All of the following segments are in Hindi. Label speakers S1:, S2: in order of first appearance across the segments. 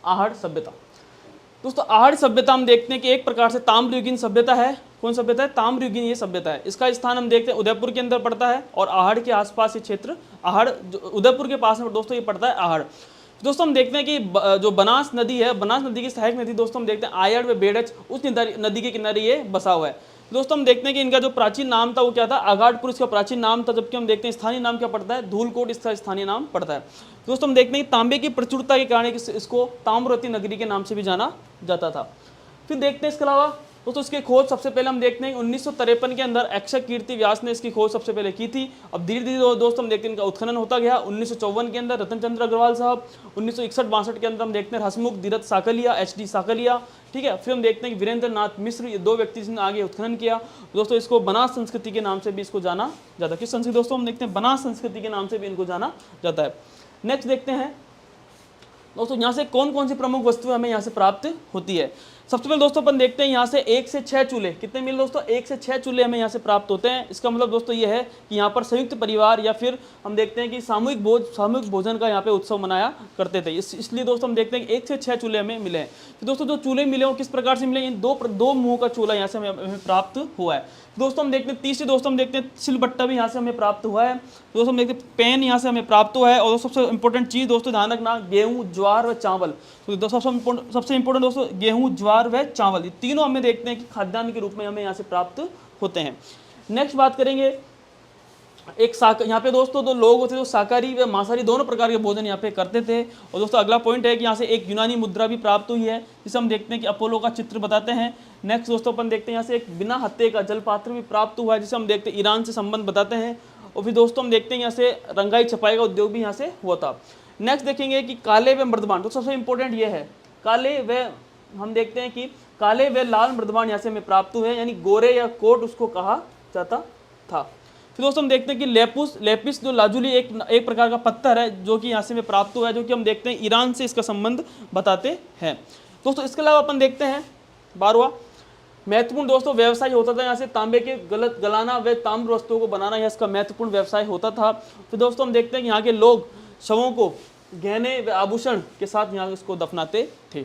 S1: आहड़ सभ्यता। दोस्तों आहड़ सभ्यता हम देखते हैं कि एक प्रकार से ताम्रयुगीन सभ्यता है। कौन सभ्यता है? ताम्रयुगीन ये सभ्यता है। इसका स्थान हम देखते हैं उदयपुर के अंदर पड़ता है और आहड़ के आसपास ये क्षेत्र, आहड़ उदयपुर के पास में दोस्तों ये पड़ता है आहड़। दोस्तों हम देखते हैं कि जो बनास नदी है, बनास नदी की सहायक नदी दोस्तों हम देखते हैं आयड़ व बेड़च, उस नदी के किनारे ये बसा हुआ है। दोस्तों हम देखते हैं कि इनका जो प्राचीन नाम था वो क्या था? आगाटपुर इसका प्राचीन नाम था, जबकि हम देखते हैं स्थानीय नाम क्या पड़ता है? धूलकोट इसका स्थानीय नाम पड़ता है। दोस्तों हम देखते हैं कि तांबे की प्रचुरता के कारण इसको ताम्रवती नगरी के नाम से भी जाना जाता था। फिर देखते हैं इसके अलावा दोस्तों इसकी खोज सबसे पहले हम देखते हैं 1953 के अंदर अक्षय कीर्ति व्यास ने इसकी खोज सबसे पहले की थी। अब धीरे धीरे दोस्तों हम देखते हैं इनका उत्खनन होता गया। 1954 के अंदर रतन चंद्र अग्रवाल साहब, 1961-62 के अंदर हम देखते हैं हसमुख धीरथ साकलिया, HD साकलिया, ठीक है। फिर हम देखते हैं कि वीरेंद्र नाथ मिश्र, ये 2 व्यक्ति जिसने आगे उत्खनन किया। दोस्तों इसको बनास संस्कृति के नाम से भी इसको जाना जाता है। किस संस्कृति दोस्तों? हम देखते हैं बनास संस्कृति के नाम से भी इनको जाना जाता है। नेक्स्ट देखते हैं दोस्तों यहाँ से कौन कौन सी प्रमुख वस्तुएं हमें यहाँ से प्राप्त होती है। सबसे पहले दोस्तों अपन देखते हैं यहाँ से 1 से 6 चूल्हे कितने मिले दोस्तों? 1 से 6 चूल्हे हमें यहाँ से प्राप्त होते हैं। इसका मतलब दोस्तों ये है कि यहाँ पर संयुक्त परिवार या फिर हम देखते हैं कि सामूहिक भोजन का यहाँ पे उत्सव मनाया करते थे। इसलिए दोस्तों हम देखते हैं कि 1 से 6 चूल्हे हमें मिले हैं। तो दोस्तों जो चूल्हे मिले वो किस प्रकार से मिले? इन दो मुंह का चूल्हा यहाँ से हमें प्राप्त हुआ है। दोस्तों हम देखते हैं तीसरे दोस्तों हम देखते हैं सिलबट्टा भी यहाँ से हमें प्राप्त हुआ है। दोस्तों हम देखते हैं पेन यहाँ से हमें प्राप्त हुआ है। और सबसे इंपॉर्टेंट चीज़ दोस्तों ध्यान रखना, गेहूँ, ज्वार व चावल। तो सबसे इंपॉर्टेंट दोस्तों गेहूँ, ज्वार व चावल, ये तीनों हमें देखते हैं कि खाद्यान्न के रूप में हमें यहाँ से प्राप्त होते हैं। नेक्स्ट बात करेंगे यहाँ पे दोस्तों 2 लोग होते थे जो शाकाहारी व मांसाहारी दोनों प्रकार के भोजन यहाँ पे करते थे। और दोस्तों अगला पॉइंट है कि यहाँ से एक यूनानी मुद्रा भी प्राप्त हुई है, जिसे हम देखते हैं कि अपोलो का चित्र बताते हैं। नेक्स्ट दोस्तों अपन देखते हैं यहाँ से एक बिना हत्थे का जलपात्र भी प्राप्त हुआ है, जिसे हम देखते हैं ईरान से संबंध बताते हैं। और फिर दोस्तों हम देखते हैं यहाँ से रंगाई छपाई का उद्योग भी यहाँ से हुआ था। नेक्स्ट देखेंगे कि काले व मृदबान, तो सबसे इंपॉर्टेंट ये है काले व, हम देखते हैं कि काले व लाल मृदबान यहाँ से हमें प्राप्त हुए, यानी गोरे या कोट उसको कहा जाता था। फिर दोस्तों हम देखते हैं कि लेपिस जो लाजुली एक प्रकार का पत्थर है जो कि यहाँ से हमें प्राप्त हुआ है, जो कि हम देखते हैं ईरान से इसका संबंध बताते हैं। दोस्तों इसके अलावा अपन देखते हैं 12वां महत्वपूर्ण दोस्तों व्यवसाय होता था यहाँ से तांबे के गलाना व ताम्र वस्तुओं को बनाना, यह इसका महत्वपूर्ण व्यवसाय होता था। फिर दोस्तों हम देखते हैं कि यहाँ के लोग शवों को गहने व आभूषण के साथ यहाँ इसको दफनाते थे।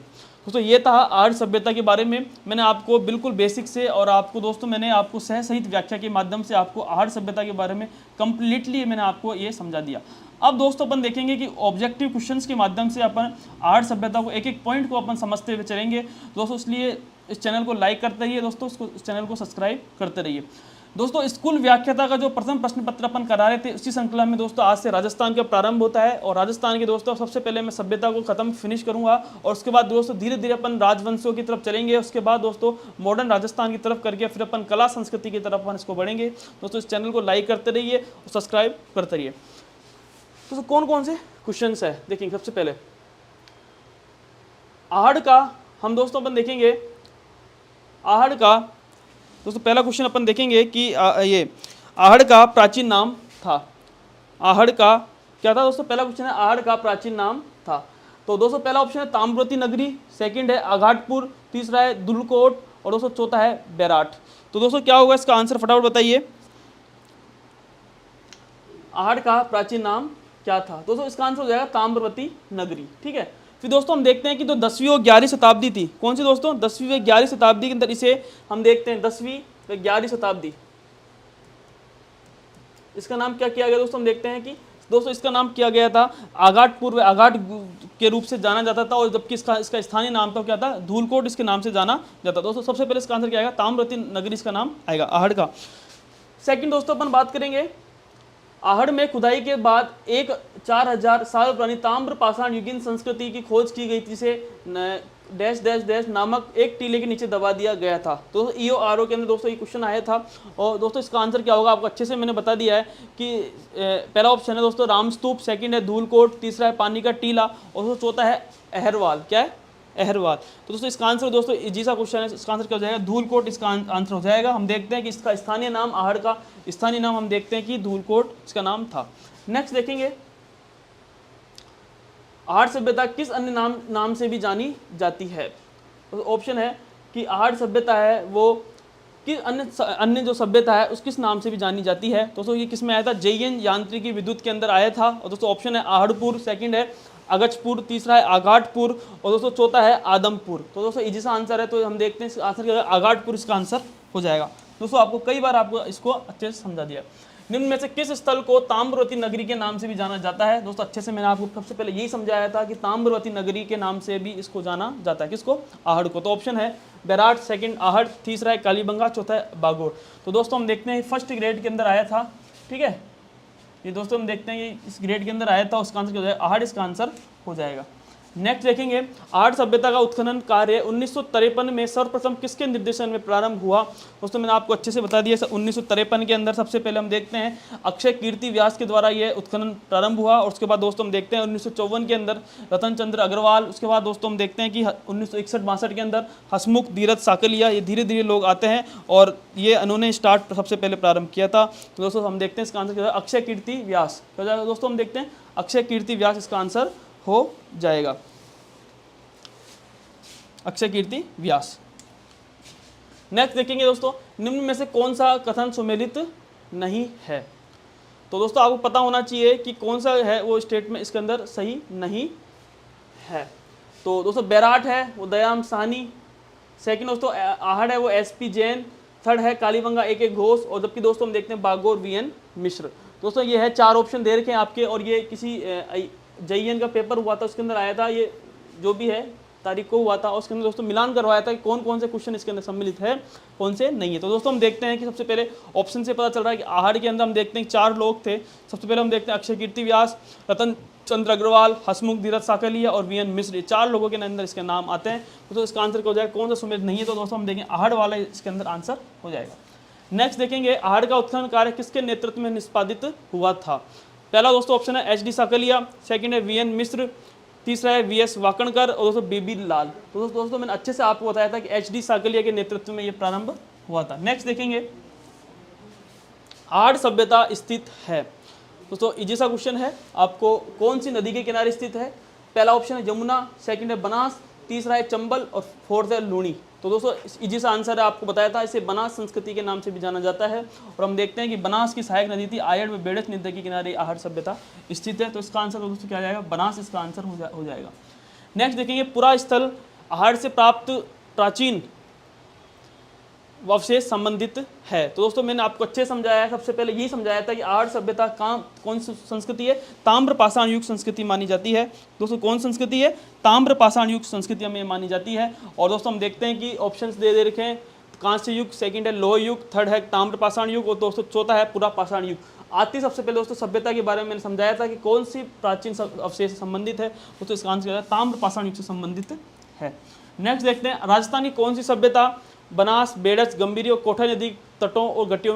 S1: दोस्तों ये था आहड़ सभ्यता के बारे में। मैंने आपको बिल्कुल बेसिक से और आपको दोस्तों मैंने आपको सह सहित व्याख्या के माध्यम से आपको आहड़ सभ्यता के बारे में कंप्लीटली मैंने आपको ये समझा दिया। अब दोस्तों अपन देखेंगे कि ऑब्जेक्टिव क्वेश्चंस के माध्यम से अपन आहड़ सभ्यता को एक एक पॉइंट को अपन समझते हुए चलेंगे दोस्तों। इसलिए इस चैनल को लाइक करते रहिए दोस्तों, इस चैनल को सब्सक्राइब करते रहिए दोस्तों। स्कूल व्याख्याता का जो प्रथम प्रश्न पत्र अपन करा रहे थे उसी श्रृंखला में दोस्तों आज से राजस्थान का प्रारंभ होता है। और राजस्थान के दोस्तों सबसे पहले मैं सभ्यता को खत्म फिनिश करूंगा और उसके बाद दोस्तों धीरे धीरे अपन राजवंशों की तरफ चलेंगे। उसके बाद दोस्तों मॉडर्न राजस्थान की तरफ करके फिर अपन कला संस्कृति की तरफ अपन इसको बढ़ेंगे। दोस्तों इस चैनल को लाइक करते रहिए और सब्सक्राइब करते रहिए। दोस्तों कौन कौन से क्वेश्चन है देखेंगे। सबसे पहले आहड़ का हम दोस्तों अपन देखेंगे, आहड़ का दोस्तों पहला क्वेश्चन अपन देखेंगे कि ये आहड़ का प्राचीन नाम था। आहड़ का क्या था दोस्तों? पहला क्वेश्चन है आहड़ का प्राचीन नाम था। तो दोस्तों पहला ऑप्शन है ताम्रवती नगरी, सेकंड है आघाटपुर, तीसरा है धुलकोट और दोस्तों चौथा है बैराट। तो दोस्तों क्या होगा इसका आंसर फटाफट बताइए। आहड़ का प्राचीन नाम क्या था? दोस्तों इसका आंसर हो जाएगा ताम्रवती नगरी, ठीक है। फिर दोस्तों हम देखते हैं कि जो 10वीं और 11वीं शताब्दी थी, कौन सी दोस्तों? 10वीं व 11वीं शताब्दी के अंदर इसे हम देखते हैं 10वीं व 11वीं शताब्दी, इसका नाम क्या किया गया दोस्तों? हम देखते हैं कि दोस्तों इसका नाम किया गया था आघाटपुर व आघाट के रूप से जाना जाता था। और जबकि इसका स्थानीय नाम था क्या था? धूलकोट इसके नाम से जाना जाता। दोस्तों सबसे पहले इसका आंसर क्या आएगा? ताम्रवती नगरी इसका नाम आएगा आहड़ का। सेकंड दोस्तों अपन बात करेंगे आहड़ में खुदाई के बाद एक 4000 साल पुरानी ताम्र पाषाण युगीन संस्कृति की खोज की गई थी, जिसे डैश डैश डैश नामक एक टीले के नीचे दबा दिया गया था। तो EORO के अंदर दोस्तों ये क्वेश्चन आया था। और दोस्तों इसका आंसर क्या होगा आपको अच्छे से मैंने बता दिया है कि पहला ऑप्शन है दोस्तों रामस्तूप, सेकंड है धूलकोट, तीसरा है पानी का टीला और दोस्तों चौथा है अहरवाल। क्या है? अहरवाल। तो दोस्तों इसका आंसर दोस्तों इजी सा क्वेश्चन है, इसका आंसर क्या हो जाएगा? धूलकोट इसका आंसर हो जाएगा। हम देखते हैं कि इसका स्थानीय नाम, आहड़ का स्थानीय नाम हम देखते हैं कि धूलकोट इसका नाम था। नेक्स्ट देखेंगे आहड़ सभ्यता किस अन्य नाम से भी जानी जाती है? तो ऑप्शन है कि आहड़ सभ्यता है वो कि अन्य जो सभ्यता है उस किस नाम से भी जानी जाती है। दोस्तों ये किस में आया था? JN यांत्रिकी विद्युत के अंदर आया था। और दोस्तों ऑप्शन है आहड़पुर, सेकंड है अगचपुर, तीसरा है आगाटपुर और दोस्तों चौथा है आदमपुर। तो दोस्तों इजी सा आंसर है, तो हम देखते हैं आंसर क्या है, आगाटपुर इसका आंसर हो जाएगा। दोस्तों आपको कई बार आपको इसको अच्छे से समझा दिया। निम्न में से किस स्थल को ताम्रवती नगरी के नाम से भी जाना जाता है? दोस्तों अच्छे से मैंने आपको सबसे पहले यही समझाया था कि ताम्रवती नगरी के नाम से भी इसको जाना जाता है। किसको? आहड़ को। तो ऑप्शन है बैराट, सेकंड आहड़, तीसरा है कालीबंगा, चौथा है बागोर। तो दोस्तों हम देखते हैं फर्स्ट ग्रेड के अंदर आया था, ठीक है, ये दोस्तों हम देखते हैं ये इस ग्रेड के अंदर आया था, उसका आंसर क्या हो जाएगा? आहड़ इसका आंसर हो जाएगा। नेक्स्ट देखेंगे, आहड़ सभ्यता का उत्खनन कार्य 1953 में सर्वप्रथम किसके निर्देशन में प्रारंभ हुआ? दोस्तों मैंने आपको अच्छे से बता दिया, 1953 के अंदर सबसे पहले हम देखते हैं अक्षय कीर्ति व्यास के द्वारा ये उत्खनन प्रारंभ हुआ। और उसके बाद दोस्तों हम देखते हैं 1954 के अंदर रतन चंद्र अग्रवाल। उसके बाद दोस्तों हम देखते हैं कि 1961-62 के अंदर हसमुख धीरज साकलिया। ये धीरे धीरे लोग आते हैं और ये उन्होंने स्टार्ट सबसे पहले प्रारंभ किया था। तो दोस्तों हम देखते हैं इसका आंसर क्या है? अक्षय कीर्ति व्यास हो जाएगा। दोस्तों हम देखते हैं अक्षय कीर्ति व्यास इसका आंसर हो जाएगा, अक्षय कीर्ति व्यास। नेक्स्ट देखेंगे दोस्तों, निम्न में से कौन सा कथन सुमेलित नहीं है? तो दोस्तों आपको पता होना चाहिए कि कौन सा है वो स्टेटमेंट इसके अंदर सही नहीं है। तो दोस्तों बैराट है वो दयाम साहनी, सेकंड दोस्तों आहड़ है वो एसपी जैन, थर्ड है कालीबंगा AK घोष, और जबकि दोस्तों हम देखते हैं बागोर VN मिश्र। दोस्तों ये है 4 ऑप्शन दे रखे हैं आपके, और ये किसी JEN का पेपर हुआ था उसके अंदर आया था, ये जो भी है तारीख को हुआ था, और उसके अंदर दोस्तों मिलान करवाया था कि कौन कौन से क्वेश्चन इसके अंदर सम्मिलित है, कौन से नहीं है। तो दोस्तों हम देखते हैं कि सबसे पहले ऑप्शन से पता चल रहा है कि आहड़ के अंदर हम देखते हैं 4 लोग थे। सबसे पहले हम देखते हैं अक्षय कीर्ति व्यास, रतन चंद्र अग्रवाल, हसमुख धीरज साकलिया और VN मिश्र, ये 4 लोगों के अंदर इसके नाम आते हैं। तो इसका आंसर क्या हो जाएगा? कौन सा सुमेलित नहीं है? तो दोस्तों हम देखें आहड़ वाला इसके अंदर आंसर हो जाएगा। नेक्स्ट देखेंगे, आहड़ का उत्खनन कार्य किसके नेतृत्व में निष्पादित हुआ था? पहला दोस्तों ऑप्शन है HD साकलिया, सेकंड है VN मिश्र, तीसरा है VS वाकणकर और दोस्तों BB लाल। तो दोस्तों मैंने अच्छे से आपको बताया था कि HD साकलिया के नेतृत्व में ये प्रारंभ हुआ था। नेक्स्ट देखेंगे, आहड़ सभ्यता स्थित है। दोस्तों इजी सा क्वेश्चन है, आपको कौन सी नदी के किनारे स्थित है? पहला ऑप्शन है जमुना, सेकंड है बनास, तीसरा है चंबल और फोर्थ है लूणी। तो दोस्तों इजी सा आंसर है, आपको बताया था, इसे बनास संस्कृति के नाम से भी जाना जाता है। और हम देखते हैं कि बनास की सहायक नदी थी आयड़ में बेड़च नदी के किनारे आहड़ सभ्यता स्थित है। तो इसका आंसर दोस्तों क्या जाएगा? बनास इसका आंसर हो जाएगा। नेक्स्ट देखेंगे, पुरा स्थल आहड़ से प्राप्त प्राचीन अवशेष संबंधित है। तो दोस्तों मैंने आपको अच्छे समझाया है, सबसे पहले यही समझाया था कि आहड़ सभ्यता कौन सी संस्कृति है? ताम्र पाषाण युग संस्कृति मानी जाती है। दोस्तों कौन संस्कृति है? ताम्र पाषाण युग संस्कृति हमें मानी जाती है। और दोस्तों हम देखते हैं कि ऑप्शंस दे रखे हैं, कांस्य युग, सेकंड है लोह युग, थर्ड है ताम्र पाषाण युग और दोस्तों चौथा है पुरा पाषाण युग। आती सबसे पहले दोस्तों सभ्यता के बारे में मैंने समझाया था कि कौन सी प्राचीन अवशेष संबंधित है, तो इसका आंसर है ताम्र पाषाण युग से संबंधित है। नेक्स्ट देखते हैं, राजस्थान की कौन सी सभ्यता बनास, बेड़च, गंभीरी और कोठा नदी तटों और घाटियों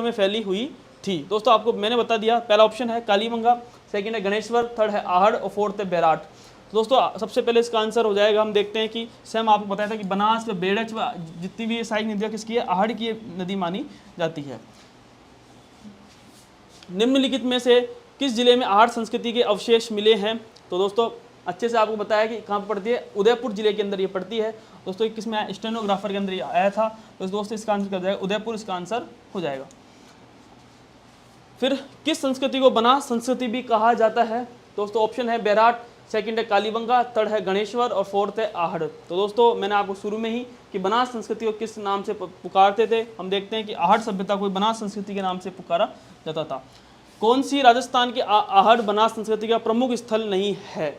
S1: में फैली हुई थी? दोस्तों आपको मैंने बता दिया, पहला ऑप्शन है कालीबंगा, सेकंड है गणेश्वर, थर्ड है आहड़ और फोर्थ है बैराट। तो दोस्तों सबसे पहले इसका आंसर हो जाएगा, हम देखते हैं कि सेम आपको बताया था कि बनास व बेड़च व जितनी भी सहायक नदियाँ किसकी है? आहड़ की नदी मानी जाती है। निम्नलिखित में से किस जिले में आहड़ संस्कृति के अवशेष मिले हैं? तो दोस्तों अच्छे से आपको बताया कि कहाँ पर पड़ती है? उदयपुर जिले के अंदर ये पड़ती है। दोस्तों किस में? स्टेनोग्राफर के अंदर ये आया था। तो दोस्तों इसका आंसर क्या जाएगा? उदयपुर इसका आंसर हो जाएगा। फिर किस संस्कृति को बनास संस्कृति भी कहा जाता है? दोस्तों ऑप्शन है बैराट, सेकंड है कालीबंगा, थर्ड है गणेश्वर और फोर्थ है आहड़। तो दोस्तों मैंने आपको शुरू में ही कि बनास संस्कृति को किस नाम से पुकारते थे, हम देखते हैं कि आहड़ सभ्यता को बनास संस्कृति के नाम से पुकारा जाता था। कौन सी राजस्थान की आहड़ बनास संस्कृति का प्रमुख स्थल नहीं है?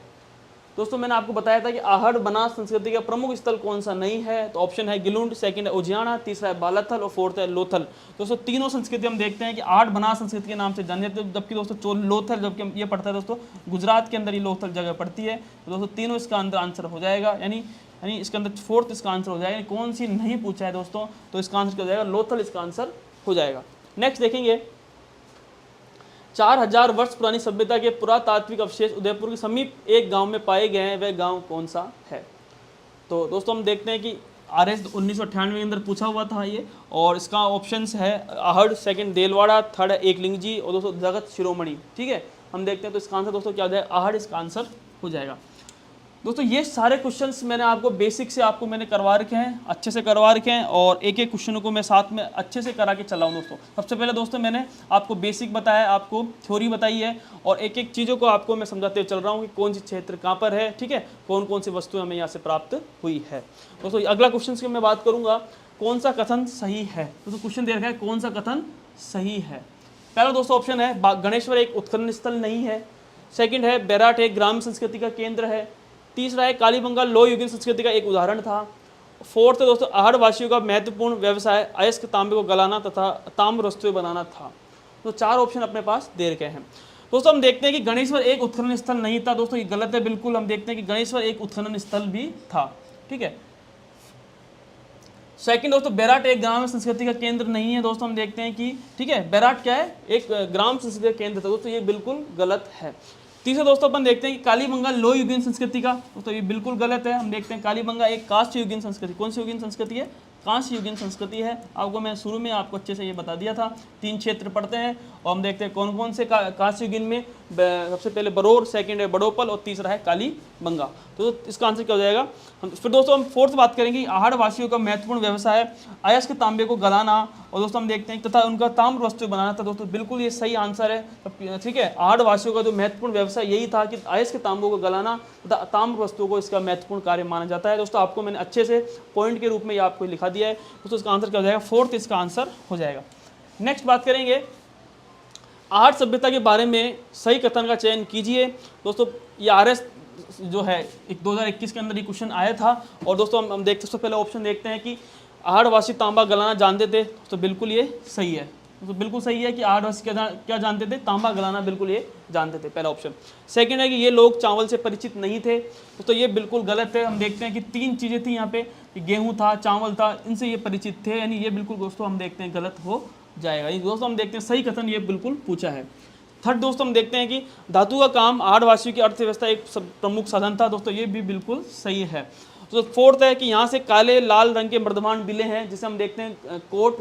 S1: दोस्तों मैंने आपको बताया था कि आहड़ बनास संस्कृति का प्रमुख स्थल कौन सा नहीं है। तो ऑप्शन है गिलुंड, सेकंड है उजियाना, तीसरा है बालाथल और फोर्थ है लोथल। दोस्तों तीनों संस्कृति हम देखते हैं कि आहड़ बनास संस्कृति के नाम से जाने जाते हैं, जबकि दोस्तों लोथल जबकि ये पड़ता है दोस्तों गुजरात के अंदर ये लोथल जगह पड़ती है। तो दोस्तों तीनों इसका अंदर आंसर हो जाएगा, यानी इसके अंदर फोर्थ इसका आंसर हो जाएगा। कौन सी नहीं पूछा है दोस्तों, तो इसका आंसर क्या हो जाएगा? लोथल इसका आंसर हो जाएगा। नेक्स्ट देखेंगे, 4000 वर्ष पुरानी सभ्यता के पुरातात्विक अवशेष उदयपुर के समीप एक गांव में पाए गए हैं, वह गांव कौन सा है? तो दोस्तों हम देखते हैं कि RS 1998 के अंदर पूछा हुआ था ये, और इसका ऑप्शंस है आहड़, सेकंड देलवाड़ा, थर्ड है एकलिंगजी और दोस्तों जगत शिरोमणि। ठीक है, हम देखते हैं तो इसका आंसर दोस्तों क्या हो जाएगा? आहड़ इसका आंसर हो जाएगा। दोस्तों ये सारे क्वेश्चंस मैंने आपको बेसिक से आपको मैंने करवा रखे हैं, अच्छे से करवा रखे हैं, और एक एक क्वेश्चन को मैं साथ में अच्छे से करा के चला हूँ दोस्तों। सबसे पहले दोस्तों मैंने आपको बेसिक बताया, आपको थ्योरी बताई है, और एक एक चीज़ों को आपको मैं समझाते हुए चल रहा हूँ कि कौन सी क्षेत्र कहाँ पर है, ठीक है, कौन कौन सी वस्तुएं हमें यहाँ से प्राप्त हुई है। दोस्तों अगला क्वेश्चन की मैं बात करूँगा, कौन सा कथन सही है। दोस्तों क्वेश्चन दे रखा है कौन सा कथन सही है। पहला दोस्तों ऑप्शन है गणेश्वर एक उत्खनन स्थल नहीं है। सेकंड है बैराट एक ग्राम संस्कृति का केंद्र है। तीसरा है कालीबंगा लो युगीन संस्कृति का एक उदाहरण था। फोर्थ है दोस्तों आहड़ वासियों का महत्वपूर्ण व्यवसाय अयस्क तांबे को गलाना तथा ताम्र वस्तुएं बनाना था। तो 4 ऑप्शन अपने पास दे रखे हैं। दोस्तों हम देखते हैं कि गणेश्वर एक उत्खनन स्थल नहीं था। दोस्तों ये गलत है बिल्कुल। हम देखते हैं कि गणेश्वर एक उत्खनन स्थल भी था, ठीक है। सेकंड दोस्तों बैराट एक ग्राम संस्कृति का केंद्र नहीं है। दोस्तों हम देखते हैं कि ठीक है बैराट क्या है, एक ग्राम संस्कृति का केंद्र था। दोस्तों ये बिल्कुल गलत है। तीसरा दोस्तों अपन देखते हैं कि कालीबंगा लो युगीन संस्कृति का, दोस्तों ये बिल्कुल गलत है। हम देखते हैं कालीबंगा एक कांस्य युगीन संस्कृति, कौन सी युगीन संस्कृति है, कांस्य युगीन संस्कृति है। आपको मैं शुरू में आपको अच्छे से ये बता दिया था। 3 क्षेत्र पढ़ते हैं और हम देखते हैं कौन कौन से कांस्य युगीन में। सबसे पहले बरोर, सेकंड है बड़ोपल और तीसरा है कालीबंगा। तो इसका आंसर क्या हो जाएगा। फिर दोस्तों हम फोर्थ बात करेंगे आहड़ वासियों का महत्वपूर्ण व्यवसाय अयस्क तांबे को गलाना, और दोस्तों हम देखते हैं तथा उनका ताम्र वस्तु बनाना था। दोस्तों बिल्कुल ये सही आंसर है, ठीक है। आहड़ वासियों का जो महत्वपूर्ण व्यवसाय यही था कि अयस्क तांबों को गलाना तथा ताम्र वस्तुओं को इसका महत्वपूर्ण कार्य माना जाता है। दोस्तों आपको मैंने अच्छे से पॉइंट के रूप में ये आपको लिखा दिया है। दोस्तों इसका आंसर क्या हो जाएगा, फोर्थ इसका आंसर हो जाएगा। नेक्स्ट बात करेंगे आहड़ सभ्यता के बारे में सही कथन का चयन कीजिए। दोस्तों ये RS जो है 2021 के अंदर ये क्वेश्चन आया था। और दोस्तों हम देखते सबसे पहले ऑप्शन देखते हैं कि आहड़वासी तांबा गलाना जानते थे। तो बिल्कुल ये सही है, तो बिल्कुल सही है कि आहड़वासी क्या जानते थे, तांबा गलाना बिल्कुल ये जानते थे, पहला ऑप्शन। सेकंड है कि ये लोग चावल से परिचित नहीं थे। तो ये बिल्कुल गलत है। हम देखते हैं कि 3 चीज़ें थी यहाँ पे, गेहूँ था, चावल था, इनसे ये परिचित थे, यानी ये बिल्कुल दोस्तों हम देखते हैं गलत हो जाएगा। ये दोस्तों हम देखते हैं सही कथन ये बिल्कुल पूछा है। थर्ड दोस्तों हम देखते हैं कि धातु का काम आहड़वासियों की अर्थव्यवस्था एक प्रमुख साधन था। दोस्तों ये भी बिल्कुल सही है। तो फोर्थ है कि यहाँ से काले लाल रंग के मर्दमान बिले हैं, जिसे हम देखते हैं कोट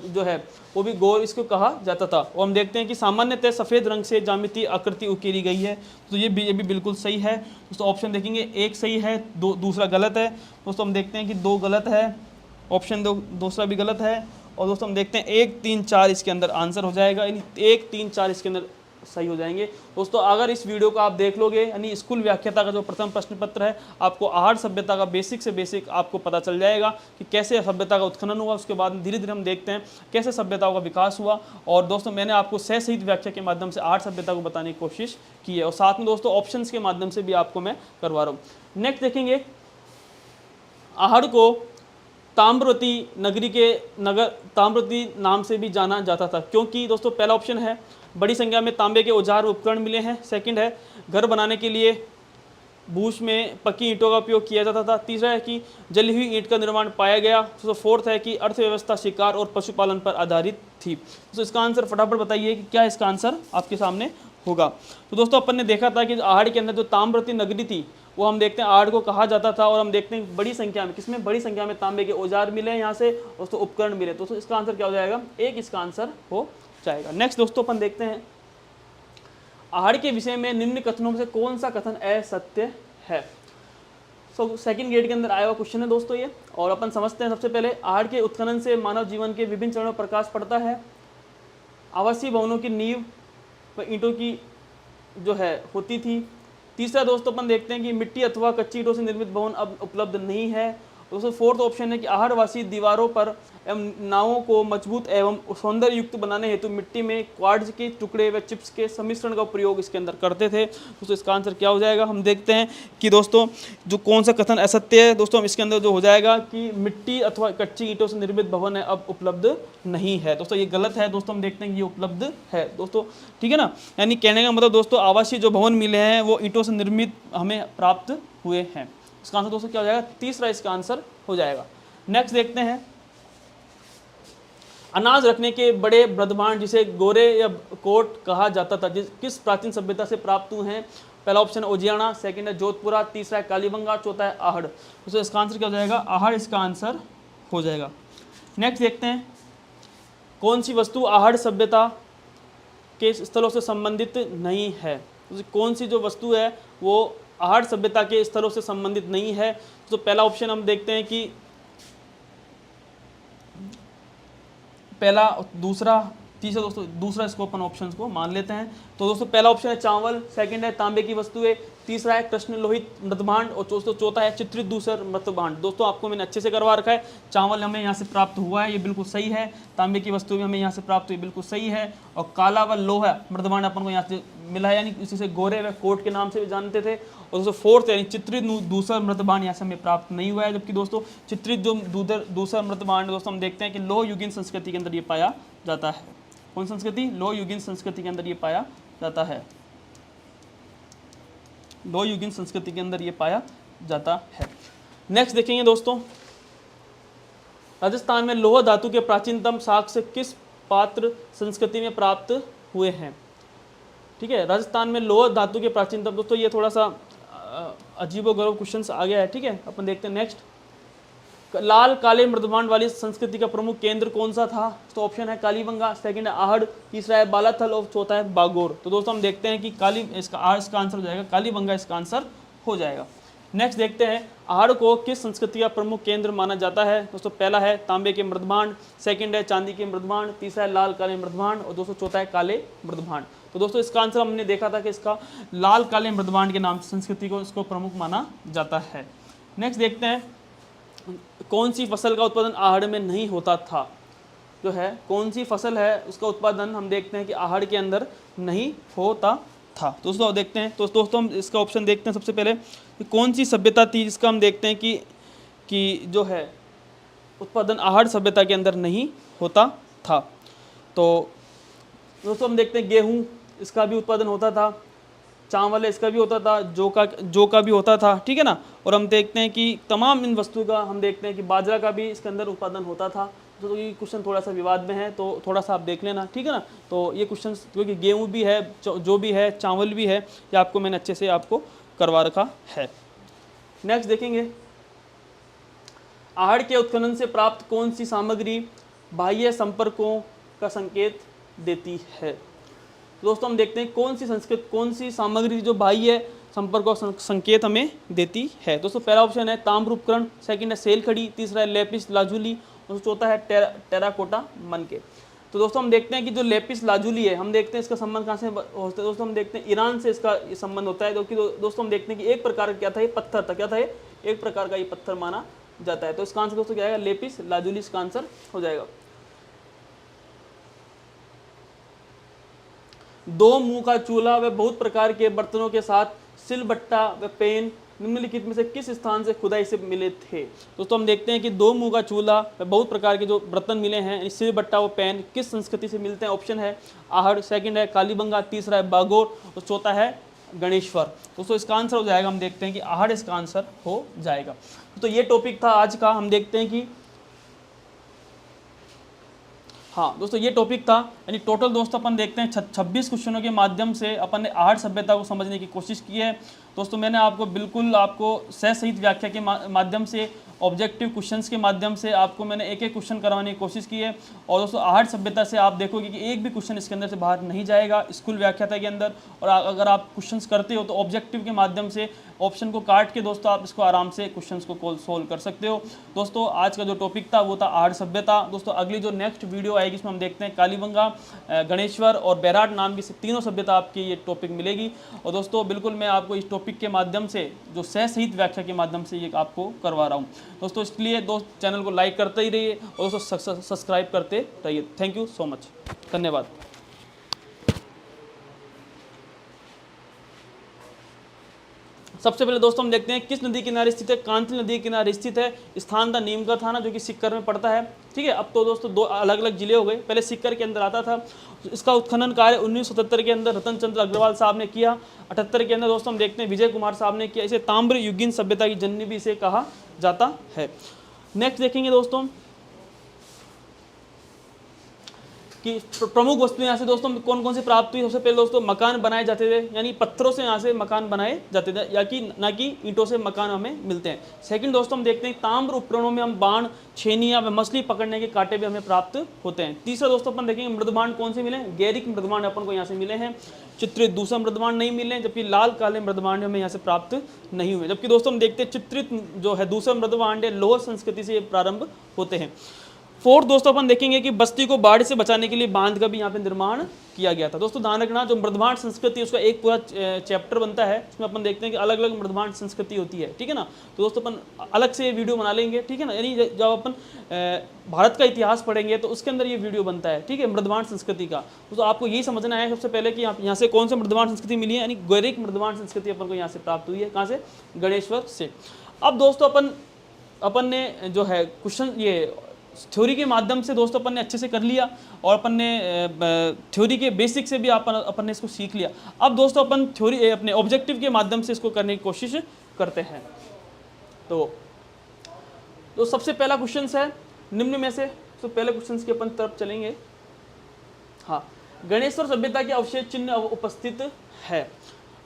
S1: जो है वो भी गोर इसको कहा जाता था। और हम देखते हैं कि सामान्यतः सफ़ेद रंग से ज्यामितीय आकृति उकेरी गई है। तो ये भी बिल्कुल सही है। दोस्तों ऑप्शन देखेंगे 1 सही है, दूसरा गलत है। दोस्तों हम देखते हैं कि 2 गलत है, ऑप्शन दूसरा भी गलत है। और दोस्तों हम देखते हैं 1, 3, 4 इसके अंदर आंसर हो जाएगा, यानी 1, 3, 4 इसके अंदर सही हो जाएंगे। दोस्तों अगर इस वीडियो को आप देख लोगे, यानी स्कूल व्याख्याता का जो प्रथम प्रश्न पत्र है, आपको आहड़ सभ्यता का बेसिक से बेसिक आपको पता चल जाएगा कि कैसे सभ्यता का उत्खनन हुआ। उसके बाद धीरे धीरे हम देखते हैं कैसे सभ्यताओं का विकास हुआ। और दोस्तों मैंने आपको सह सहित व्याख्या के माध्यम से आहड़ सभ्यता को बताने की कोशिश की है, और साथ में दोस्तों ऑप्शन के माध्यम से भी आपको मैं करवा रहा हूँ। नेक्स्ट देखेंगे आहड़ को ताम्रवती नगरी के नगर ताम्रवती नाम से भी जाना जाता था, क्योंकि दोस्तों पहला ऑप्शन है बड़ी संख्या में तांबे के औजार उपकरण मिले हैं। सेकंड है घर बनाने के लिए भूस में पक्की ईंटों का उपयोग किया जाता था। तीसरा है कि जली हुई ईंट का निर्माण पाया गया। तो फोर्थ है कि अर्थव्यवस्था शिकार और पशुपालन पर आधारित थी। तो इसका आंसर फटाफट बताइए कि क्या इसका आंसर आपके सामने होगा। तो दोस्तों अपन ने देखा था कि आहड़ के अंदर जो ताम्रवती नगरी थी वो हम देखते हैं आहड़ को कहा जाता था। और हम देखते हैं बड़ी संख्या में, किसमें, बड़ी संख्या में तांबे के औजार मिले हैं यहाँ से, दोस्तों उपकरण मिले। दोस्तों इसका आंसर क्या हो जाएगा, 1 इसका आंसर हो जाएगा। नेक्स्ट दोस्तों अपन देखते हैं आहड़ के विषय में निम्न कथनों में से कौन सा कथन असत्य है। सेकंड ग्रेड के अंदर आया हुआ क्वेश्चन है दोस्तों ये। और अपन समझते हैं सबसे पहले आहड़ के उत्खनन से मानव जीवन के विभिन्न चरणों पर प्रकाश पड़ता है। आवासीय भवनों की नींव व ईंटों की जो है होती थी। तीसरा दोस्तों अपन देखते हैं कि मिट्टी अथवा कच्ची ईंटों से निर्मित भवन अब उपलब्ध नहीं है। दोस्तों फोर्थ ऑप्शन है कि आहड़वासी दीवारों पर एवं नावों को मजबूत एवं सौंदर्य युक्त बनाने हेतु मिट्टी में क्वार्ट्ज के टुकड़े व चिप्स के सम्मिश्रण का प्रयोग इसके अंदर करते थे। दोस्तों इसका आंसर क्या हो जाएगा, हम देखते हैं कि दोस्तों जो कौन सा कथन असत्य है। दोस्तों इसके अंदर जो हो जाएगा कि मिट्टी अथवा कच्ची ईंटों से निर्मित भवन है अब उपलब्ध नहीं है। दोस्तों ये गलत है। दोस्तों हम देखते हैं कि ये उपलब्ध है दोस्तों, ठीक है ना। यानी कहने का मतलब दोस्तों आवासीय जो भवन मिले हैं वो ईंटों से निर्मित हमें प्राप्त हुए हैं। इसका आंसर दोस्तों क्या हो जाएगा, तीसरा इसका आंसर हो जाएगा। नेक्स्ट देखते हैं अनाज रखने के बड़े बर्दभांड जिसे गोरे या कोट कहा जाता था किस प्राचीन सभ्यता से प्राप्त हुए हैं। पहला ऑप्शन है उजियाना, सेकंड है जोधपुरा, तीसरा है कालीबंगा, चौथा है आहड़। तो इसका आंसर क्या हो जाएगा, आहड़ इसका आंसर हो जाएगा। नेक्स्ट देखते हैं कौन सी वस्तु आहड़ सभ्यता के स्थलों से संबंधित नहीं है। कौन सी जो वस्तु है वो आहड़ सभ्यता के स्थलों से संबंधित नहीं है। तो पहला ऑप्शन हम देखते हैं कि पहला, दूसरा, तीसरा, दोस्तों दूसरा इसको अपन ऑप्शंस को मान लेते हैं। तो दोस्तों पहला ऑप्शन है चावल, सेकंड है तांबे की वस्तुएं, तीसरा है कृष्ण लोहित मृतभांड और दोस्तों चौथा है चित्रित दूसर मृतभांड। दोस्तों आपको मैंने अच्छे से करवा रखा है। चावल हमें यहाँ से प्राप्त हुआ है, ये बिल्कुल सही है। तांबे की वस्तुएं हमें यहाँ से प्राप्त हुई, बिल्कुल सही है। और काला व लोहा मृतभांड अपन को यहाँ से मिला है, यानी इसी से गोरे व कोट के नाम से भी जानते थे। और दोस्तों फोर्थ यानी चित्रित दूसर मृतभांड यहाँ से हमें प्राप्त नहीं हुआ है। जबकि दोस्तों चित्रित जो दूसर मृतभांड दोस्तों हम देखते हैं कि लोह युगीन संस्कृति के अंदर ये पाया जाता है। कौन संस्कृति? लोह युगीन संस्कृति के अंदर ये पाया जाता है। लोह युगीन संस्कृति के अंदर ये पाया जाता है। नेक्स्ट देखेंगे दोस्तों, राजस्थान में लोह धातु के प्राचीनतम साक्ष्य किस पात्र संस्कृति में प्राप्त हुए हैं? ठीक है, राजस्थान में लोह धातु के प्राचीनतम, दोस्तों ये थोड़ा सा अजीबोगरीब क्वेश्चन आ गया है। ठीक है, अपन देखते हैं नेक्स्ट। लाल काले मृदभांड वाली संस्कृति का प्रमुख केंद्र कौन सा था? तो ऑप्शन है कालीबंगा, सेकंड है आहड़, तीसरा है बालाथल और चौथा है बागोर। तो दोस्तों हम देखते हैं कि इसका आंसर हो जाएगा कालीबंगा, इसका आंसर हो जाएगा। नेक्स्ट देखते हैं, आहड़ को किस संस्कृति का प्रमुख केंद्र माना जाता है? दोस्तों पहला है तांबे के मृदभांड, सेकंड है चांदी के मृदभांड, तीसरा है लाल काले मृदभांड और दोस्तों चौथा है काले मृदभांड। तो दोस्तों इसका आंसर हमने देखा था कि इसका लाल काले मृदभांड के नाम से संस्कृति को इसको प्रमुख माना जाता है। नेक्स्ट देखते हैं, कौन सी फसल का उत्पादन आहड़ में नहीं होता था? जो है कौन सी फसल है उसका उत्पादन हम देखते हैं कि आहड़ के अंदर नहीं होता था। दोस्तों देखते हैं, तो दोस्तों हम इसका ऑप्शन देखते हैं। सबसे पहले कौन सी सभ्यता थी जिसका हम देखते हैं कि जो है उत्पादन आहड़ सभ्यता के अंदर नहीं होता था। तो दोस्तों हम देखते हैं गेहूं, इसका भी उत्पादन होता था, चावल है इसका भी होता था, जौ का भी होता था। ठीक है ना। और हम देखते हैं कि तमाम इन वस्तुओं का हम देखते हैं कि बाजरा का भी इसके अंदर उत्पादन होता था। तो ये क्वेश्चन थोड़ा सा विवाद में है, तो थोड़ा सा आप देख लेना। ठीक है ना। तो ये क्वेश्चन क्योंकि गेहूं भी है, जो भी है, चावल भी है, ये आपको मैंने अच्छे से आपको करवा रखा है। नेक्स्ट देखेंगे, आहड़ के उत्खनन से प्राप्त कौन सी सामग्री बाह्य संपर्कों का संकेत देती है? दोस्तों हम देखते हैं कौन सी सामग्री जो बाह्य संपर्क और संकेत हमें देती है। दोस्तों पहला ऑप्शन है ताम्र उपकरण, सेकंड है सेल खड़ी, तीसरा है लेपिस लाजुली और चौथा है टेराकोटा मनके। तो दोस्तों हम देखते हैं कि जो लेपिस लाजुली है, हम देखते हैं इसका संबंध कहाँ से होता है? दोस्तों हम देखते हैं ईरान से इसका संबंध होता है। क्योंकि दोस्तों हम देखते हैं कि एक प्रकार का क्या था, ये पत्थर था। क्या था ये? एक प्रकार का ये पत्थर माना जाता है। तो इसका आंसर दोस्तों क्या आएगा? लेपिस लाजुली इसका आंसर हो जाएगा। दो मुंह का चूल्हा व बहुत प्रकार के बर्तनों के साथ सिलबट्टा व पेन निम्नलिखित में से किस स्थान से खुदाई से मिले थे? दोस्तों हम देखते हैं कि दो मुंह का चूल्हा व बहुत प्रकार के जो बर्तन मिले हैं, सिलबट्टा व पेन किस संस्कृति से मिलते हैं? ऑप्शन है आहड़, सेकंड है कालीबंगा, तीसरा है बागोर और चौथा है गणेश्वर। दोस्तों इसका आंसर हो जाएगा, हम देखते हैं कि आहड़ इसका आंसर हो जाएगा। तो ये टॉपिक था आज का। हम देखते हैं कि हाँ दोस्तों ये टॉपिक था, यानी टोटल दोस्तों अपन देखते हैं 26 क्वेश्चनों के माध्यम से अपन ने आहड़ सभ्यता को समझने की कोशिश की है। दोस्तों मैंने आपको सह सहित व्याख्या के माध्यम से, ऑब्जेक्टिव क्वेश्चंस के माध्यम से आपको मैंने एक एक क्वेश्चन करवाने की कोशिश की है। और दोस्तों आहड़ सभ्यता से आप देखोगे कि एक भी क्वेश्चन इसके अंदर से बाहर नहीं जाएगा स्कूल व्याख्याता के अंदर। और अगर आप क्वेश्चंस करते हो तो ऑब्जेक्टिव के माध्यम से ऑप्शन को काट के दोस्तों आप इसको आराम से क्वेश्चंस को सोल्व कर सकते हो। दोस्तों आज का जो टॉपिक था वो था आहड़ सभ्यता। दोस्तों अगली जो नेक्स्ट वीडियो आएगी इसमें हम देखते हैं कालीबंगा, गणेश्वर और बैराट नाम की तीनों सभ्यता आपकी ये टॉपिक मिलेगी। और दोस्तों बिल्कुल मैं आपको इस टॉपिक के माध्यम से जो सह सहित व्याख्या के माध्यम से ये आपको करवा रहा हूँ दोस्तों। इसलिए दोस्त चैनल को लाइक करते ही रहिए और दोस्तों सब्सक्राइब करते रहिए। थैंक यू सो मच, धन्यवाद। सबसे पहले दोस्तों हम देखते हैं किस नदी किनारे स्थित है? कांतली नदी के किनारे स्थित है। स्थान था नीम का थाना, जो कि सीकर में पड़ता है। ठीक है। अब तो दोस्तों दो अलग अलग जिले हो गए, पहले सीकर के अंदर आता था। इसका उत्खनन कार्य 1977 के अंदर रतन चंद्र अग्रवाल साहब ने किया। 78 के अंदर दोस्तों हम देखते हैं विजय कुमार साहब ने किया। इसे ताम्र युगीन सभ्यता की जननी भी इसे कहा जाता है। नेक्स्ट देखेंगे दोस्तों, कि प्रमुख वस्तुएं यहाँ से दोस्तों कौन कौन सी प्राप्त हुई। सबसे पहले दोस्तों मकान बनाए जाते थे, यानी पत्थरों से यहाँ से मकान बनाए जाते थे, या कि ना कि ईंटों से मकान हमें मिलते हैं। सेकंड दोस्तों हम देखते हैं ताम्र उपकरणों में हम बाण, छेनियाँ व मछली पकड़ने के कांटे भी हमें प्राप्त होते हैं। तीसरा दोस्तों अपन देखेंगे मृदबाण कौन से मिले, गैरिक मृदबाण अपन को यहाँ से मिले हैं, चित्रित दूसरा मृदबाण नहीं मिले, जबकि लाल काले मृदबाण हमें यहाँ से प्राप्त नहीं हुए। जबकि दोस्तों हम देखते हैं चित्रित जो है दूसरा मृदबाण लोह संस्कृति से प्रारंभ होते हैं। फोर्थ दोस्तों अपन देखेंगे कि बस्ती को बाढ़ से बचाने के लिए बांध का भी यहाँ पे निर्माण किया गया था। दोस्तों ध्यान रखना, जो मृदबाण संस्कृति उसका एक पूरा चैप्टर बनता है, उसमें अपन देखते हैं कि अलग अलग मृदबाण संस्कृति होती है, ठीक है ना। तो दोस्तों अपन अलग से ये वीडियो बना लेंगे, ठीक है ना। यानी जब अपन भारत का इतिहास पढ़ेंगे तो उसके अंदर ये वीडियो बनता है, ठीक है, मृदबाण संस्कृति का। तो आपको यही समझना है सबसे पहले कि यहाँ से कौन सा मृदबाण संस्कृति मिली है, यानी गैरिक मृदबाण संस्कृति अपन को यहाँ से प्राप्त हुई है। कहाँ से? गणेश्वर से। अब दोस्तों अपन ने जो है क्वेश्चन ये थ्योरी के माध्यम से दोस्तों अपन ने अच्छे से कर लिया, और अपन ने थ्योरी के बेसिक से भी अपन ने इसको सीख लिया। अब दोस्तों अपन थ्योरी अपने ऑब्जेक्टिव के माध्यम से इसको करने की कोशिश करते हैं। तो सबसे पहला क्वेश्चन है निम्न में से, तो पहले क्वेश्चन की अपन तरफ चलेंगे। हाँ, गणेश्वर सभ्यता के अवशेष चिन्ह उपस्थित है।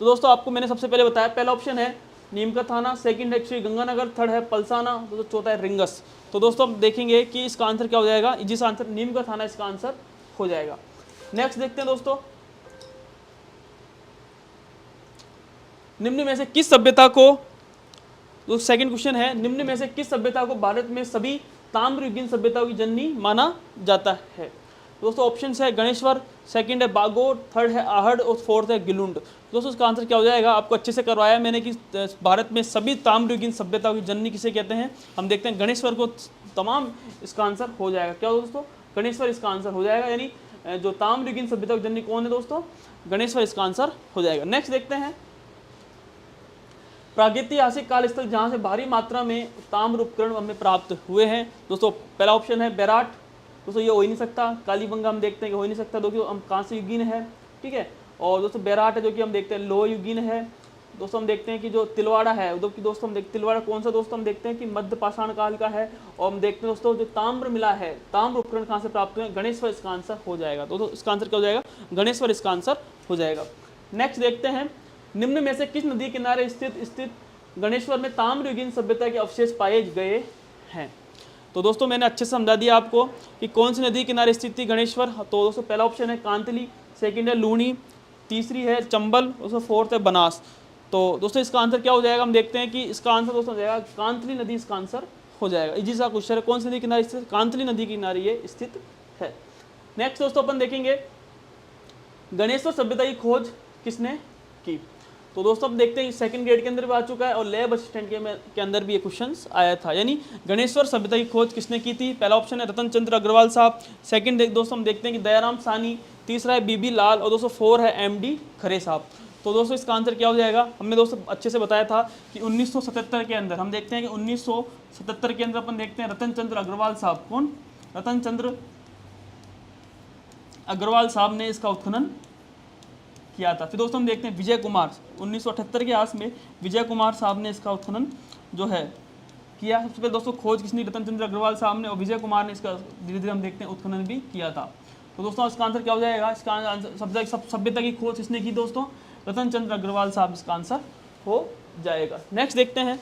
S1: तो दोस्तों आपको मैंने सबसे पहले बताया, पहला ऑप्शन है नीम का थाना, सेकंड है श्री गंगानगर, थर्ड है पलसाना, तो चौथा है रिंगस। तो दोस्तों अब देखेंगे कि इसका आंसर क्या हो जाएगा। जिस आंसर नीम का थाना इसका आंसर हो जाएगा। नेक्स्ट देखते हैं दोस्तों, निम्न में से किस सभ्यता को, तो सेकंड क्वेश्चन है निम्न में से किस सभ्यता को भारत में सभी ताम्रयुगीन सभ्यताओं की जननी माना जाता है। दोस्तों ऑप्शन है गणेश्वर, सेकंड है बागोर, थर्ड है आहड़ और फोर्थ है गिलुंड। दोस्तों इसका आंसर क्या हो जाएगा, आपको अच्छे से करवाया मैंने कि भारत में सभी ताम्रयुगीन सभ्यताओं की जननी किसे कहते हैं। हम देखते हैं गणेश्वर को तमाम इसका आंसर हो जाएगा। क्या दोस्तों, गणेश्वर इसका आंसर हो जाएगा, यानी जो ताम्रयुगीन सभ्यता की जननी कौन है दोस्तों, गणेश्वर इसका आंसर हो जाएगा। नेक्स्ट देखते हैं प्रागैतिहासिक काल स्थल जहाँ से भारी मात्रा में ताम्र उपकरण हमें प्राप्त हुए हैं। दोस्तों पहला ऑप्शन है बैराट, दोस्तों ये हो ही नहीं सकता। कालीबंगा हम देखते हैं कि हो ही नहीं सकता, क्योंकि हम कांस्य युगीन है, ठीक है। और दोस्तों बैराट है जो कि हम देखते हैं लोह युगीन है। दोस्तों हम देखते हैं कि जो तिलवाड़ा है उधर की, दोस्तों हम देखते तिलवाड़ा कौन सा दोस्तों हम देखते हैं कि मध्य पाषाण काल का है। और हम देखते हैं दोस्तों जो ताम्र मिला है, ताम्र उपकरण कहाँ से प्राप्त हुए, गणेश्वर इसका आंसर हो जाएगा। तो इसका आंसर क्या हो जाएगा, गणेश्वर इसका आंसर हो जाएगा। नेक्स्ट देखते हैं निम्न में से किस नदी किनारे स्थित गणेश्वर में ताम्रयुगीन सभ्यता के अवशेष पाए गए हैं। तो दोस्तों मैंने अच्छे से समझा दिया आपको कि कौन सी नदी किनारे स्थित थी गणेश्वर। तो दोस्तों पहला ऑप्शन है कांतली, सेकंड है लूणी, तीसरी है चंबल, दोस्तों फोर्थ है बनास। तो दोस्तों इसका आंसर क्या हो जाएगा, हम देखते हैं कि इसका आंसर दोस्तों हो जाएगा कांतली नदी इसका आंसर हो जाएगा। इजी सा क्वेश्चन है, कौन सी नदी किनारे स्थित, कांतली नदी के किनारे ये स्थित है। नेक्स्ट दोस्तों अपन देखेंगे गणेश्वर सभ्यता की खोज किसने की। तो दोस्तों अब देखते हैं सेकंड ग्रेड के अंदर भी आ चुका है और लैब असिस्टेंट के अंदर भी ये क्वेश्चन आया था, यानी गणेश्वर सभ्यता की खोज किसने की थी। पहला ऑप्शन है रतन चंद्र अग्रवाल साहब, सेकंड दोस्तों हम देखते हैं कि दयाराम सानी, तीसरा है बीबी लाल और दोस्तों 4 है MD खरे साहब। तो दोस्तों इसका आंसर क्या हो जाएगा, हमने दोस्तों अच्छे से बताया था कि 1977 के अंदर हम देखते हैं कि 1977 के अंदर अपन देखते हैं रतन चंद्र अग्रवाल साहब, कौन, रतन चंद्र अग्रवाल साहब ने इसका उत्खनन किया था। फिर दोस्तों हम देखते हैं विजय कुमार, 1978 के आस में विजय कुमार साहब ने इसका उत्खनन जो है किया। सबसे पहले दोस्तों खोज किसने, रतन चंद्र अग्रवाल साहब ने, और विजय कुमार ने इसका धीरे धीरे हम देखते हैं उत्खनन भी किया था। तो दोस्तों इसका आंसर क्या हो जाएगा, इसका आंसर सभ्यता की खोज किसने की दोस्तों, रतन चंद्र अग्रवाल साहब इसका आंसर हो जाएगा। नेक्स्ट देखते हैं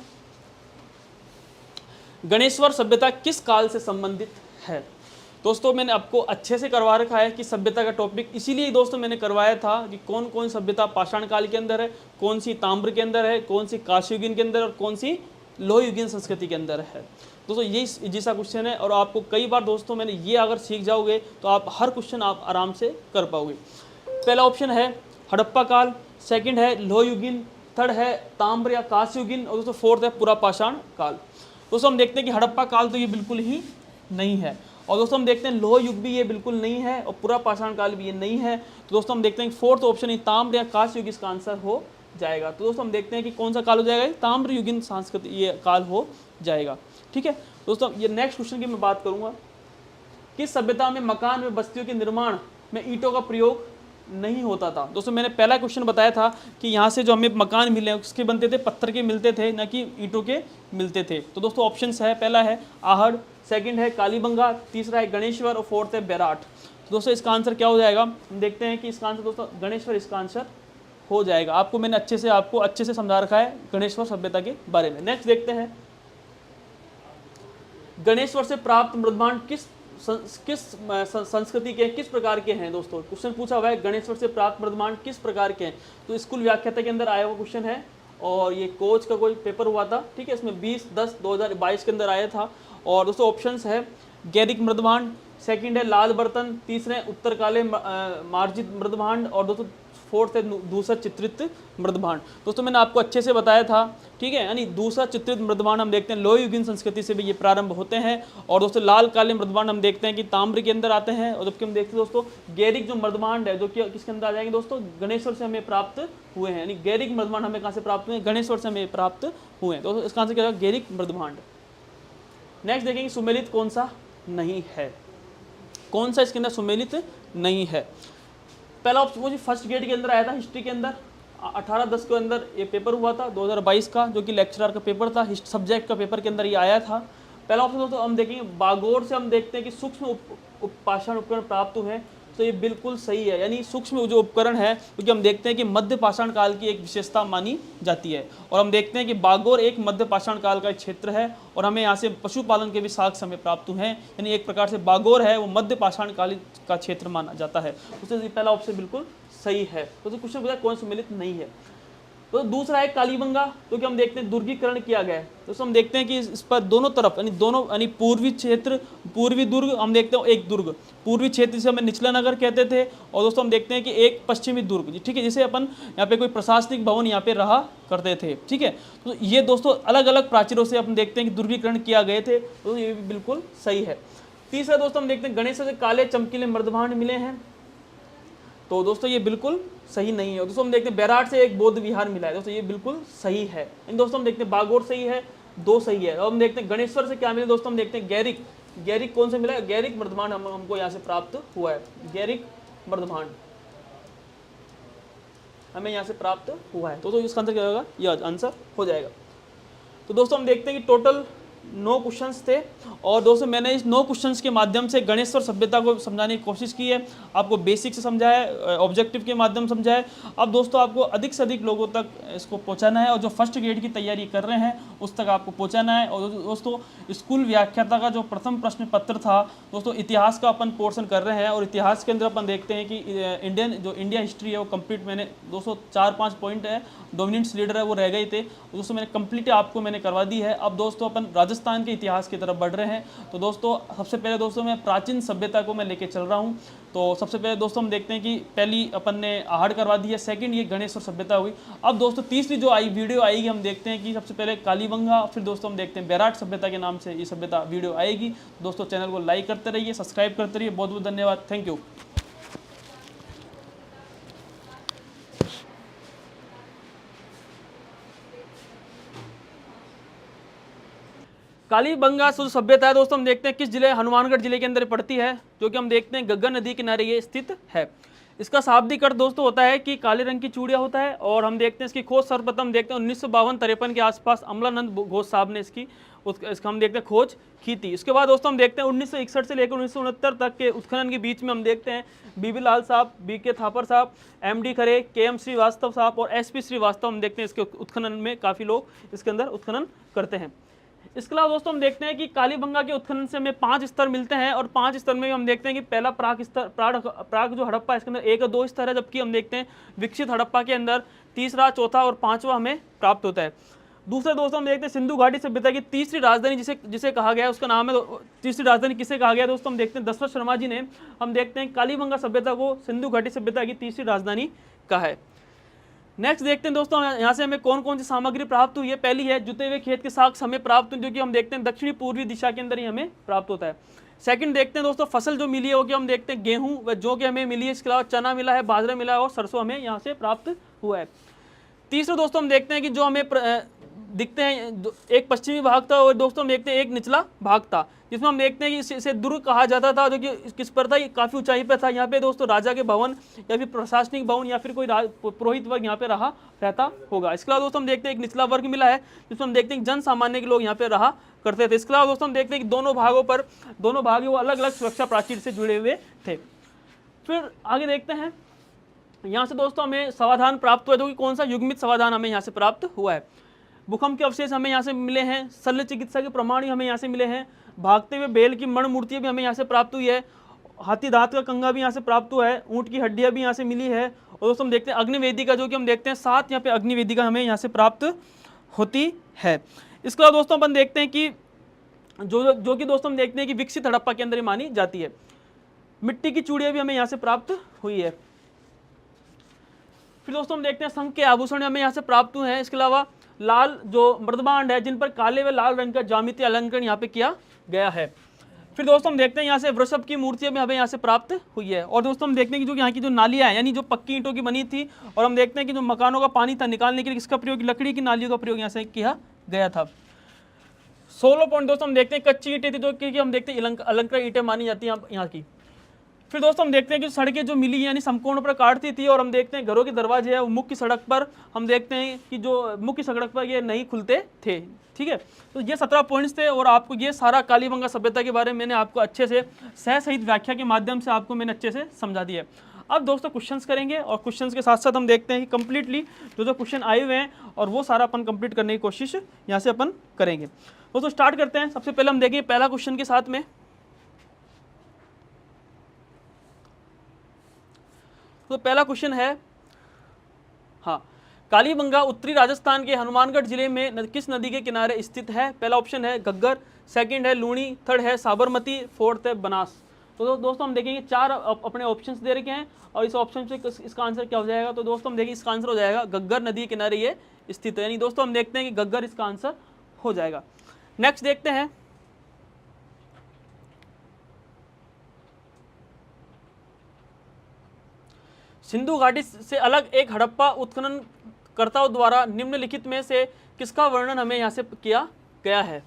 S1: गणेश्वर सभ्यता किस काल से संबंधित है। दोस्तों मैंने आपको अच्छे से करवा रखा है कि सभ्यता का टॉपिक, इसीलिए दोस्तों मैंने करवाया था कि कौन कौन सभ्यता पाषाण काल के अंदर है, कौन सी ताम्र के अंदर है, कौन सी कांस्ययुगीन के अंदर और कौन सी लोहयुगीन संस्कृति के अंदर है। दोस्तों ये जैसा क्वेश्चन है और आपको कई बार दोस्तों मैंने ये अगर सीख जाओगे तो आप हर क्वेश्चन आप आराम से कर पाओगे। पहला ऑप्शन है हड़प्पा काल, सेकंड है लोहयुगीन, थर्ड है ताम्र या कांस्ययुगीन और दोस्तों फोर्थ है पुरा पाषाण काल। दोस्तों हम देखते हैं कि हड़प्पा काल तो ये बिल्कुल ही नहीं है, और दोस्तों हम देखते हैं लोह युग भी ये बिल्कुल नहीं है और पूरा पाषाण काल भी ये नहीं है। तो दोस्तों हम देखते हैं फोर्थ ऑप्शन ही ताम्र या कांस्य युग इसका आंसर हो जाएगा। तो दोस्तों हम देखते हैं कि कौन सा काल हो जाएगा, ताम्र युगीन संस्कृति ये काल हो जाएगा। ठीक है दोस्तों, ये नेक्स्ट क्वेश्चन की मैं बात करूंगा, किस सभ्यता में मकान में बस्तियों के निर्माण में ईंटों का प्रयोग नहीं होता था। दोस्तों मैंने पहला क्वेश्चन बताया था कि यहाँ से जो हमें मकान मिले उसके बनते थे, पत्थर के मिलते थे, न कि ईंटों के मिलते थे। तो दोस्तों ऑप्शंस है, पहला है आहड़, सेकंड है कालीबंगा, तीसरा है गणेश्वर और फोर्थ है बैराट। तो दोस्तों इसका आंसर क्या हो जाएगा, हम देखते हैं कि इसका आंसर दोस्तों गणेश्वर इसका आंसर हो जाएगा। आपको मैंने अच्छे से समझा रखा है गणेश्वर सभ्यता के बारे में। नेक्स्ट देखते हैं, गणेश्वर से प्राप्त मृदभांड किस संस्कृति के, किस प्रकार के हैं। दोस्तों क्वेश्चन पूछा हुआ है गणेश्वर से प्राप्त मृदभांड किस प्रकार के हैं, तो स्कूल व्याख्याता के अंदर आया हुआ क्वेश्चन है और ये कोच का कोई पेपर हुआ था, ठीक है, इसमें 20/10/2022 के अंदर आया था। और दोस्तों ऑप्शंस है गैरिक मृदभांड, सेकंड है लाल बर्तन, तीसरे उत्तरकाले मार्जित मृदभांड और दोस्तों फोर्थ है दूसरा चित्रित मृदभांड। दोस्तों मैंने आपको अच्छे से बताया था, ठीक है, यानी दूसरा चित्रित मृदभांड हम देखते हैं लोहयुगीन संस्कृति से भी ये प्रारंभ होते हैं। और दोस्तों लाल काले मृदभांड हम देखते हैं कि ताम्र के अंदर आते हैं। और जबकि हम देखते हैं दोस्तों गैरिक जो मृदभांड है जो कि किसके अंदर आ जाएंगे दोस्तों, गणेश्वर से हमें प्राप्त हुए हैं, यानी गैरिक मृदभांड हमें कहाँ से प्राप्त हुए हैं, गणेश्वर से हमें प्राप्त हुए हैं। दोस्तों इसका आंसर क्या होगा, गैरिक मृदभांड। नेक्स्ट देखेंगे सुमेलित कौन सा नहीं है, कौन सा इसके अंदर सुमेलित नहीं है। पहला ऑप्शन मुझे फर्स्ट ग्रेड के अंदर आया था, हिस्ट्री के अंदर 18/10 के अंदर ये पेपर हुआ था 2022 का, जो कि लेक्चरर का पेपर था, सब्जेक्ट का पेपर के अंदर ये आया था। पहला ऑप्शन दोस्तों हम देखेंगे बागोर से हम देखते हैं कि सूक्ष्म पाषाण उपकरण प्राप्त हुए हैं, तो ये बिल्कुल सही है, यानी सूक्ष्म जो उपकरण है क्योंकि हम देखते हैं कि मध्य पाषाण काल की एक विशेषता मानी जाती है। और हम देखते हैं कि बागोर एक मध्य पाषाण काल का क्षेत्र है और हमें यहाँ से पशुपालन के भी साक्ष्य हमें प्राप्त हुए हैं, यानी एक प्रकार से बागोर है वो मध्य पाषाण काल का क्षेत्र माना जाता है। उससे पहला ऑप्शन बिल्कुल सही है। तो क्वेश्चन पूछा कौन सम्मिलित नहीं है, तो दूसरा है कालीबंगा, तो कि हम देखते हैं दुर्गीकरण किया गया है। तो हम देखते हैं कि इस पर दोनों तरफ यानी पूर्वी क्षेत्र, पूर्वी दुर्ग, हम देखते हैं एक दुर्ग पूर्वी क्षेत्र जिसे हमें निचला नगर कहते थे, और दोस्तों हम देखते हैं कि एक पश्चिमी दुर्ग, ठीक है, जिसे अपन यहाँ पे कोई प्रशासनिक भवन यहाँ पे रहा करते थे, ठीक है। तो ये दोस्तों अलग अलग प्राचीरों से अपन देखते हैं कि दुर्गीकरण किया गए थे, तो ये भी बिल्कुल सही है। तीसरा दोस्तों हम देखते हैं गणेश से काले चमकीले मृदभांड मिले हैं, तो दोस्तों ये बिल्कुल सही नहीं है। दोस्तों हम देखते हैं बैराट से एक बौद्ध विहार मिला है, दोस्तों ये बिल्कुल सही है। इन दोस्तों हम देखते हैं बागोर सही है, 2 सही है। और हम देखते हैं गणेश्वर से क्या मिला दोस्तों, हम देखते हैं गैरिक कौन से मिला है, गैरिक मृदभांड हमको यहाँ से प्राप्त हुआ है, गैरिक मृदभांड हमें यहाँ से प्राप्त हुआ है। तो इसका आंसर क्या होगा, यह आंसर हो जाएगा। तो दोस्तों हम देखते हैं कि टोटल 9 क्वेश्चंस थे और दोस्तों मैंने इस 9 क्वेश्चंस के माध्यम से गणेश्वर सभ्यता को समझाने की कोशिश की है, आपको बेसिक से समझाया, ऑब्जेक्टिव के माध्यम से समझाया। अब दोस्तों आपको अधिक से अधिक लोगों तक इसको पहुंचाना है और जो फर्स्ट ग्रेड की तैयारी कर रहे हैं उस तक आपको पहुंचाना है। और दोस्तों स्कूल व्याख्याता का जो प्रथम प्रश्न पत्र था दोस्तों, इतिहास का अपन पोर्शन कर रहे हैं और इतिहास के अंदर अपन देखते हैं कि इंडिया हिस्ट्री है वो कंप्लीट मैंने दोस्तों 4-5 पॉइंट है, डोमिनेंट्स लीडर है वो रह गए थे, दोस्तों मैंने कंप्लीट आपको मैंने करवा दी है। अब दोस्तों अपन राजस्थान के इतिहास की तरफ बढ़ रहे हैं। तो दोस्तों सबसे पहले दोस्तों मैं प्राचीन सभ्यता को मैं लेके चल रहा हूं। तो सबसे पहले दोस्तों हम देखते हैं कि पहली अपन ने आहड़ करवा दी है, सेकंड ये गणेश्वर सभ्यता हुई। अब दोस्तों तीसरी जो वीडियो आएगी, हम देखते हैं कि सबसे पहले कालीबंगा, फिर दोस्तों हम देखते हैं बैराट सभ्यता के नाम से ये सभ्यता वीडियो आएगी। दोस्तों चैनल को लाइक करते रहिए, सब्सक्राइब करते रहिए। बहुत बहुत धन्यवाद, थैंक यू। कालीबंगा जो सभ्यता है दोस्तों हम देखते हैं किस जिले, हनुमानगढ़ जिले के अंदर पड़ती है, जो कि हम देखते हैं गग्गा नदी किनारे ये स्थित है। इसका शाब्दिक अर्थ दोस्तों होता है कि काले रंग की चूड़िया होता है। और हम देखते हैं इसकी खोज सर्वप्रथम देखते हैं 1952-53 के आसपास अमलानंद घोष साहब ने इसका हम देखते हैं खोज की थी। इसके बाद दोस्तों हम देखते हैं 1961 से लेकर 1969 तक के उत्खनन के बीच में हम देखते हैं बीबी लाल साहब, BK थापर साहब, MD खरे, KM श्रीवास्तव साहब और SP श्रीवास्तव, हम देखते हैं इसके उत्खनन में काफ़ी लोग इसके अंदर उत्खनन करते हैं। इसके अलावा दोस्तों हम देखते हैं कि कालीबंगा के उत्खनन से हमें 5 स्तर मिलते हैं और 5 स्तर में हम देखते हैं कि पहला प्राक स्तर, प्राक जो हड़प्पा इसके अंदर 1 और 2 स्तर है, जबकि हम देखते हैं विकसित हड़प्पा के अंदर तीसरा, चौथा और 5वां हमें प्राप्त होता है। दूसरा दोस्तों हम देखते हैं सिंधु घाटी सभ्यता की तीसरी राजधानी जिसे कहा गया है, उसका नाम है, तीसरी राजधानी किसे कहा गया है दोस्तों, हम देखते हैं दशरथ शर्मा जी ने, हम देखते हैं कालीबंगा सभ्यता को सिंधु घाटी सभ्यता की तीसरी राजधानी कहा है। नेक्स्ट देखते हैं दोस्तों यहाँ से हमें कौन कौन सी सामग्री प्राप्त हुई है। पहली है जुते हुए खेत के साक्ष्य हमें प्राप्त हुए, जो कि हम देखते हैं दक्षिणी पूर्वी दिशा के अंदर ही हमें प्राप्त होता है। सेकंड देखते हैं दोस्तों फसल जो मिली है वो कि हम देखते हैं गेहूं व जौ के हमें मिली है, इसके अलावा चना मिला है, बाजरा मिला है और सरसों हमें यहाँ से प्राप्त हुआ है। तीसरा दोस्तों हम देखते हैं कि जो हमें दिखते हैं एक पश्चिमी भाग था और दोस्तों हम देखते हैं एक निचला भाग था, जिसमें हम देखते हैं कि इसे दुर्ग कहा जाता था, जो कि किस पर था, ये काफ़ी ऊंचाई पर था। यहाँ पे दोस्तों राजा के भवन या फिर प्रशासनिक भवन या फिर कोई पुरोहित वर्ग यहाँ पे रहता होगा। इसके अलावा दोस्तों हम देखते हैं एक निचला वर्ग मिला है, जिसमें हम देखते हैं जन सामान्य के लोग यहाँ पे रहा करते थे। इसके अलावा दोस्तों हम देखते हैं कि दोनों भाग वो अलग अलग सुरक्षा प्राचीर से जुड़े हुए थे। फिर आगे देखते हैं, यहाँ से दोस्तों हमें समाधान प्राप्त हुआ है, जो कि कौन सा युग्मित समाधान हमें यहाँ से प्राप्त हुआ है। भूकंप के अवशेष हमें यहाँ से मिले हैं, शल्य चिकित्सा के प्रमाण हमें यहाँ से मिले हैं, भागते हुए बैल की मण मूर्तियाँ भी हमें यहाँ से प्राप्त हुई है, हाथी दांत का कंगा भी यहाँ से प्राप्त हुआ है, ऊँट की हड्डियाँ भी यहाँ से मिली है। और दोस्तों हम देखते हैं अग्निवेदिका, जो कि हम देखते हैं 7 यहाँ पे अग्निवेदिका हमें यहाँ से प्राप्त होती है। इसके अलावा दोस्तों अपन देखते हैं कि जो कि दोस्तों हम देखते हैं कि विकसित हड़प्पा के अंदर ही मानी जाती है। मिट्टी की चूड़ियाँ भी हमें यहाँ से प्राप्त हुई है। फिर दोस्तों हम देखते हैं शंख के आभूषण हमें यहाँ से प्राप्त हुए हैं। इसके अलावा लाल जो मृदबांड है, जिन पर काले व लाल रंग का ज्यामितीय अलंकरण यहाँ पे किया गया है। फिर दोस्तों हम देखते हैं यहाँ से वृषभ की मूर्तियाँ भी हमें यहाँ से प्राप्त हुई है। और दोस्तों हम देखते हैं कि जो यहाँ की जो नालियाँ हैं, यानी जो पक्की ईंटों की बनी थी, और हम देखते हैं कि जो मकानों का पानी था निकालने के लिए किसका प्रयोग, लकड़ी की नालियों का प्रयोग यहाँ से किया गया था। 16 पॉइंट दोस्तों हम देखते हैं कच्ची ईंटें थी, जो कि हम देखते हैं अलंकृत ईंटें मानी जाती हैं यहाँ की। फिर दोस्तों हम देखते हैं कि सड़कें जो मिली यानी समकोण पर काटती थी, और हम देखते हैं घरों के दरवाजे है वो मुख्य सड़क पर, हम देखते हैं कि जो मुख्य सड़क पर ये नहीं खुलते थे। ठीक है, तो ये 17 पॉइंट्स थे, और आपको ये सारा कालीबंगा सभ्यता के बारे में मैंने आपको अच्छे से सह सहित व्याख्या के माध्यम से आपको मैंने अच्छे से समझा दिया है। अब दोस्तों क्वेश्चंस करेंगे, और क्वेश्चंस के साथ साथ हम देखते हैं कि कंप्लीटली जो क्वेश्चन आए हुए हैं और वो सारा अपन कंप्लीट करने की कोशिश यहाँ से अपन करेंगे। दोस्तों स्टार्ट करते हैं। सबसे पहले हम देखेंगे पहला क्वेश्चन के साथ में। तो पहला क्वेश्चन है, हाँ, कालीबंगा उत्तरी राजस्थान के हनुमानगढ़ जिले में किस नदी के किनारे स्थित है? पहला ऑप्शन है घग्गर, सेकंड है लूणी, थर्ड है साबरमती, फोर्थ है बनास। तो दोस्तों हम देखेंगे 4 अपने ऑप्शंस दे रखे हैं, और इस ऑप्शन से इसका आंसर क्या हो जाएगा? तो दोस्तों हम देखेंगे इसका आंसर हो जाएगा घग्गर नदी के किनारे ये स्थित है, यानी दोस्तों हम देखते हैं कि घग्गर इसका आंसर हो जाएगा। नेक्स्ट देखते हैं, सिंधु घाटी से अलग एक हड़प्पा उत्खनन कर्ताओं द्वारा निम्नलिखित में से किसका वर्णन हमें यहाँ से किया गया है?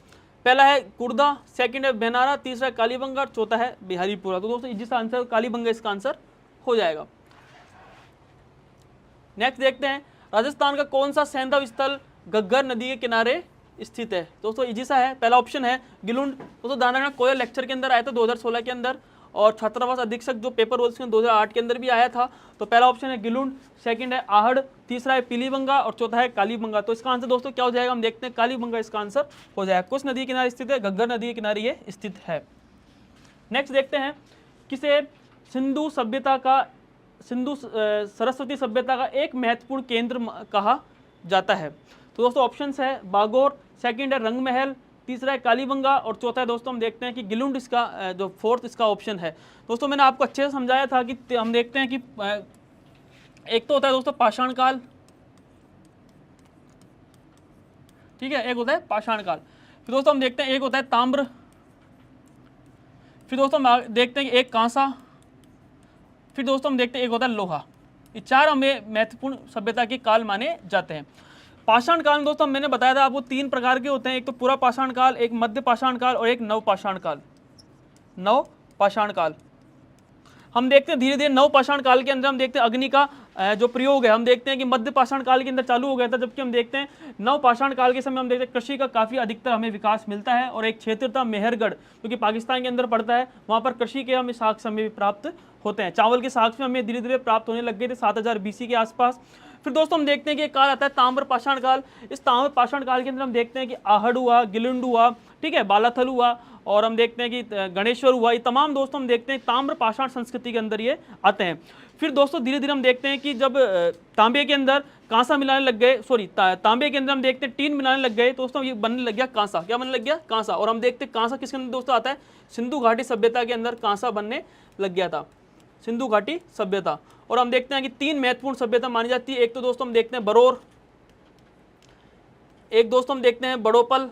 S1: पहला है कुर्दा, सेकंड है बेनारा, तीसरा है कालीबंगा, चौथा है बिहारीपुरा। तो दोस्तों जिसका आंसर कालीबंगा इसका आंसर हो जाएगा। नेक्स्ट देखते हैं, राजस्थान का कौन सा सैंधव स्थल घग्गर नदी के किनारे स्थित है? दोस्तों इजी सा है, पहला ऑप्शन है गिलुंड। दोस्तों दाना कोयल लेक्चर के अंदर आया था 2016 के अंदर, और छात्रावास अधीक्षक जो पेपर रोल्स के 2008 के अंदर भी आया था। तो पहला ऑप्शन है गिलुंड, सेकंड है आहड़, तीसरा है पीलीबंगा, और चौथा है कालीबंगा। तो इसका आंसर दोस्तों क्या हो जाएगा? हम देखते हैं कालीबंगा इसका आंसर हो जाएगा। किस नदी के किनारे स्थित है? घग्गर नदी के किनारे ये स्थित है। नेक्स्ट देखते हैं, किसे सिंधु सरस्वती सभ्यता का एक महत्वपूर्ण केंद्र कहा जाता है? तो दोस्तों ऑप्शन है बागोर, सेकंड है रंगमहल, तीसरा है कालीबंगा, और चौथा है दोस्तों हम देखते हैं कि गिलुंड इसका जो फोर्थ इसका ऑप्शन है। दोस्तों मैंने आपको अच्छे से समझाया था कि हम देखते हैं कि एक तो होता है दोस्तों पाषाण काल, ठीक है, एक होता है पाषाण काल। फिर दोस्तों हम देखते हैं एक होता है ताम्र, फिर दोस्तों हम देखते हैं कि एक कांसा, फिर दोस्तों हम देखते हैं एक होता है लोहा। ये 4 हमें महत्वपूर्ण सभ्यता के काल माने जाते हैं। पाषाण काल में दोस्तों मैंने बताया था आपको 3 प्रकार के होते हैं, एक तो पूरा पाषाण काल, एक मध्य पाषाण काल, और एक नव पाषाण काल। नव पाषाण काल हम देखते हैं धीरे धीरे नव पाषाण काल के अंदर हम देखते हैं अग्नि का जो प्रयोग है, हम देखते हैं कि मध्य पाषाण काल के अंदर चालू हो गया था, जबकि हम देखते हैं नव पाषाण काल के समय हम देखते हैं कृषि का काफी अधिकतर हमें विकास मिलता है। और एक क्षेत्र था मेहरगढ़, जो कि पाकिस्तान के अंदर पड़ता है, वहाँ पर कृषि के हमें साक्ष्य हमें भी प्राप्त होते हैं। चावल के साक्ष्य हमें धीरे धीरे प्राप्त होने लग गए थे 7000 BC के आसपास। फिर दोस्तों हम देखते हैं कि एक काल आता है ताम्र पाषाण काल। इस ताम्र पाषाण काल के अंदर हम देखते हैं कि आहड़ हुआ, गिलुंड हुआ, ठीक है, बालाथल हुआ, और हम देखते हैं कि गणेश्वर हुआ। ये तमाम दोस्तों हम देखते हैं ताम्र पाषाण संस्कृति के अंदर ये आते हैं। फिर दोस्तों धीरे धीरे हम देखते हैं कि जब तांबे के अंदर कांसा मिलाने लग गए, तांबे के अंदर हम देखते हैं टीन मिलाने लग गए, दोस्तों ये बनने लग गया कांसा। क्या बनने लग गया? कांसा। और हम देखते हैं कांसा किसके अंदर दोस्तों आता है? सिंधु घाटी सभ्यता के अंदर कांसा बनने लग गया था, सिंधु घाटी सभ्यता। और हम देखते हैं कि 3 महत्वपूर्ण सभ्यता मानी जाती है। एक तो दोस्तों हम देखते हैं बरोर, एक दोस्तों हम देखते हैं बड़ोपल,